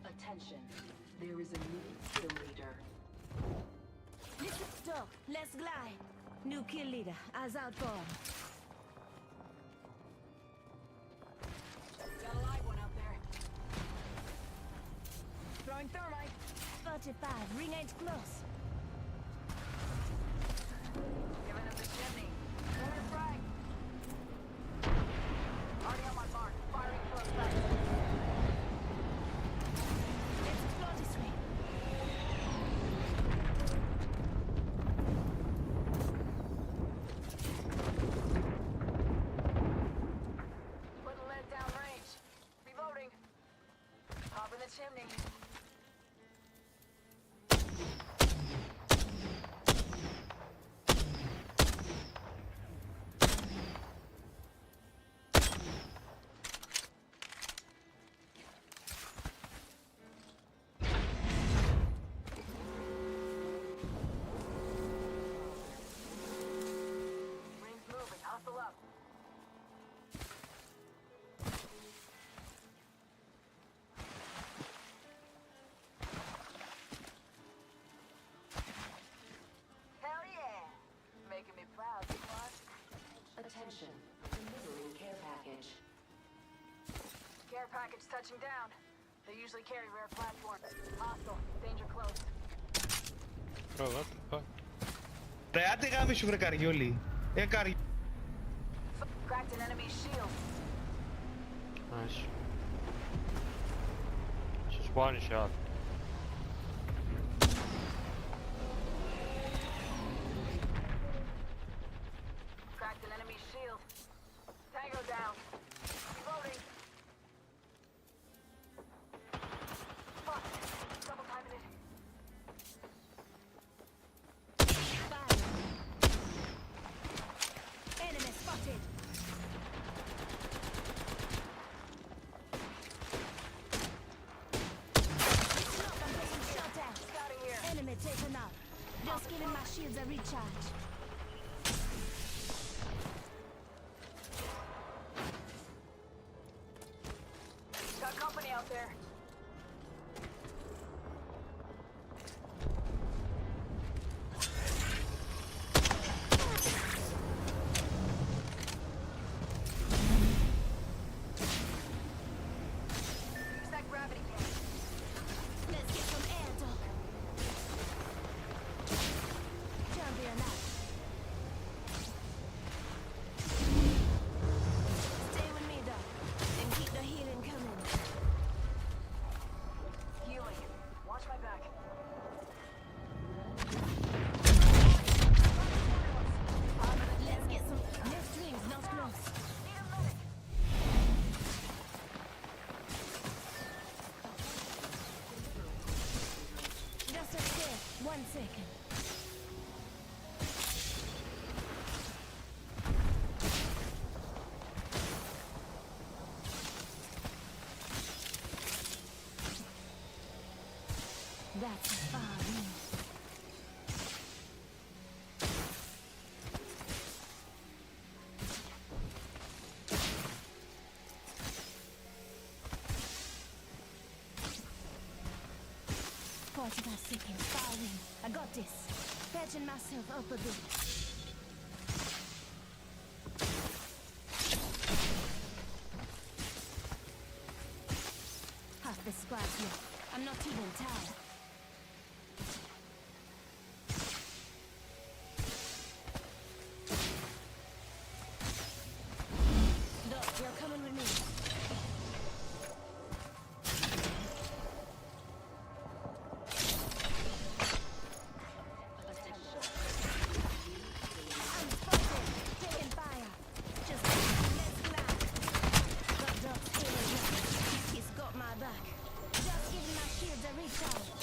Attention. There is a new kill leader. Listen, Doc, let's glide. New kill leader, as outbound. 45. Ring ain't close. Giving him the chimney. Moving frag. Already on my mark. Firing to effect. Let's explore this way. Putting lead down range. Reloading. Hop in the chimney. Ring's moving. Hustle up. Hell yeah! Making me proud, squad. Attention. Delivering care package. Care package touching down. They usually carry rare platforms. Hostile. Danger close. Bro, what the fuck? Ρε, άντε γάμισου βρε καριόλι. Καριόλι. Cracked an enemy's shield. Nice. Just one shot. Cracked an enemy's shield. Tango down. Reloading. Fuck. Double timing it. Fire. Enemy spotted. Listen up, I'm getting shot at. Scouting here. Enemy taken out. Just giving my shields a recharge. Got company out there. Use that gravity can. Let's get some air, dog. Champion out. Stay with me, dog, and keep the healing coming. Healing. Watch my back. Let's get some. Next ring's not close. Need a medic. Just a sec. 1 second. That's a far range. Forty-five seconds. Firing. I got this. Patching myself up a bit. Half the squad's left. I'm not even tired. Doc, you're coming with me. I'm spotted. Taking fire. Just let's glide. Got Doc's healing. He's got my back. Just giving my shields a recharge.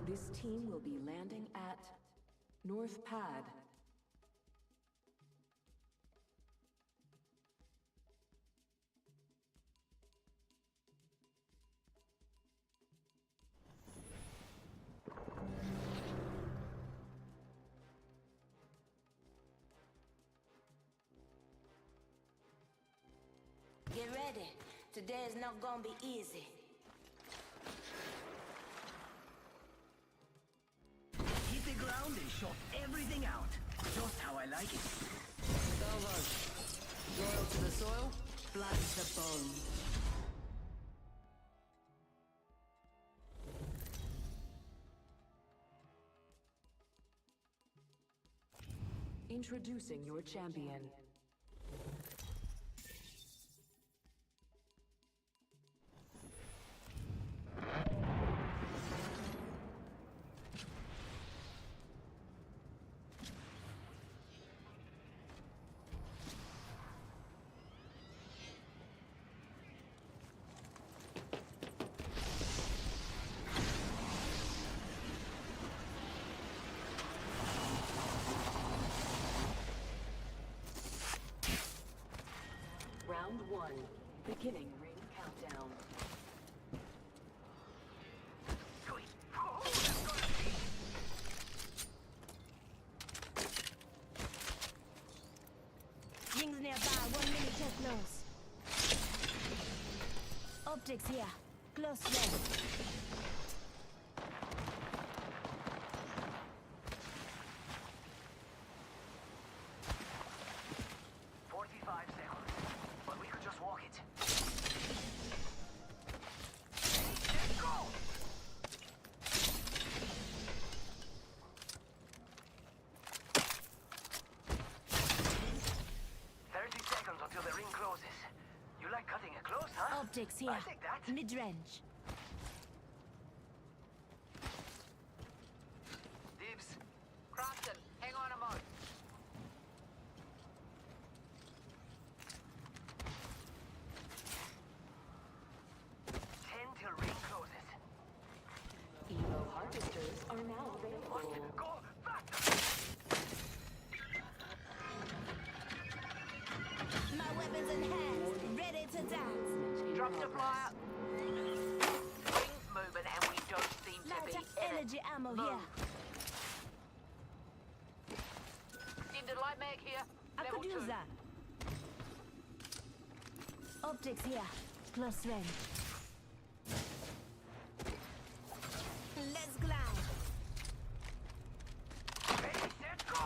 This team will be landing at North Pad. Get ready. Today is not gonna be easy. Hit the ground and shot everything out. Just how I like it. Salvo. Loyal to the soil, blood to the bone. Introducing your champion. Round 1. Beginning ring countdown. Rings nearby, 1 minute till close. Optics here. Close range. Optics here. Mid-range. Dibs. Crofton, hang on a moment. Till ring closes. Elo harvesters are now available. Go back. My weapons in hand, ready to dance. Drop the flyer. Rings moving and we don't seem to be Light energy ammo here. Seemed light mag here. I Level could use 2. that. Optics here. Close range. Let's glide. Ready, set, go!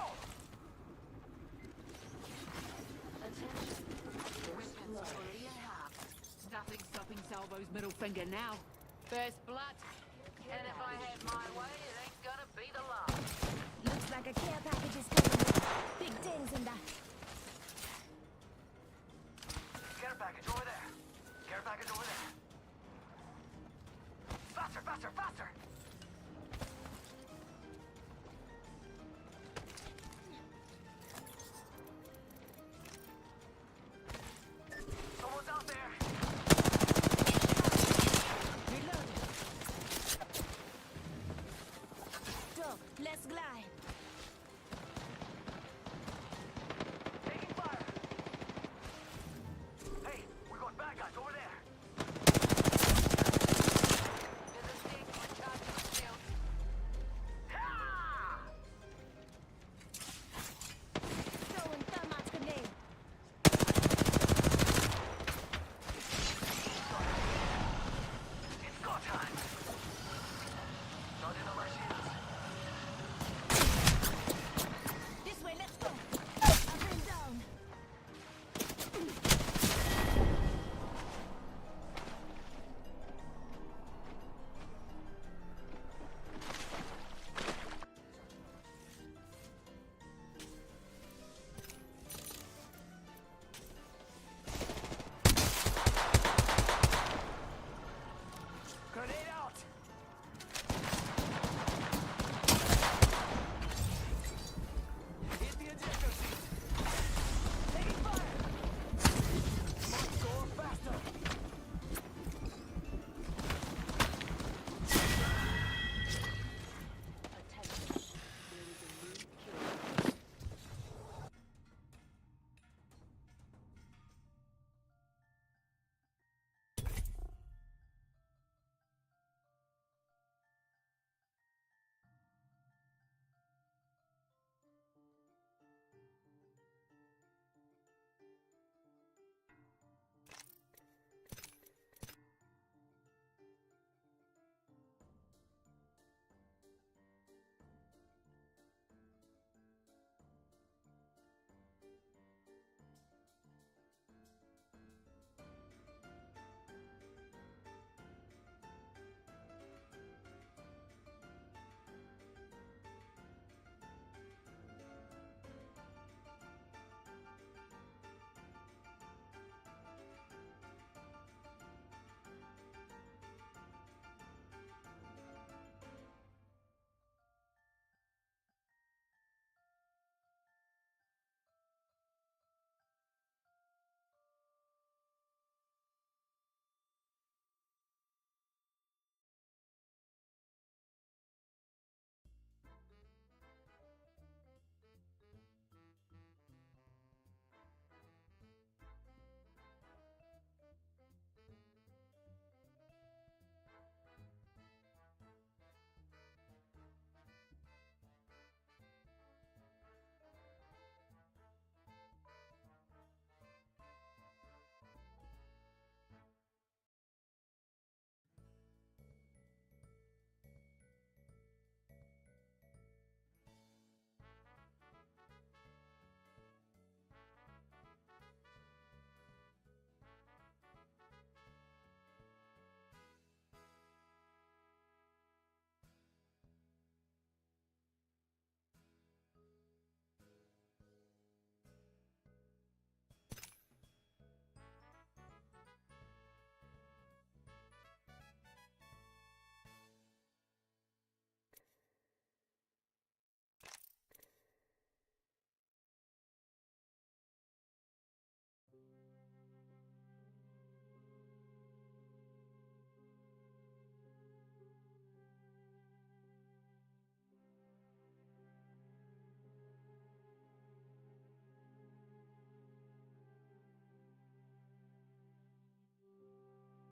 Nothing stopping Salvo's middle finger now. First blood. And if I had my way, it ain't gonna be the last. Looks like a care package is coming. Big things in that. Care package over there. Care package over there.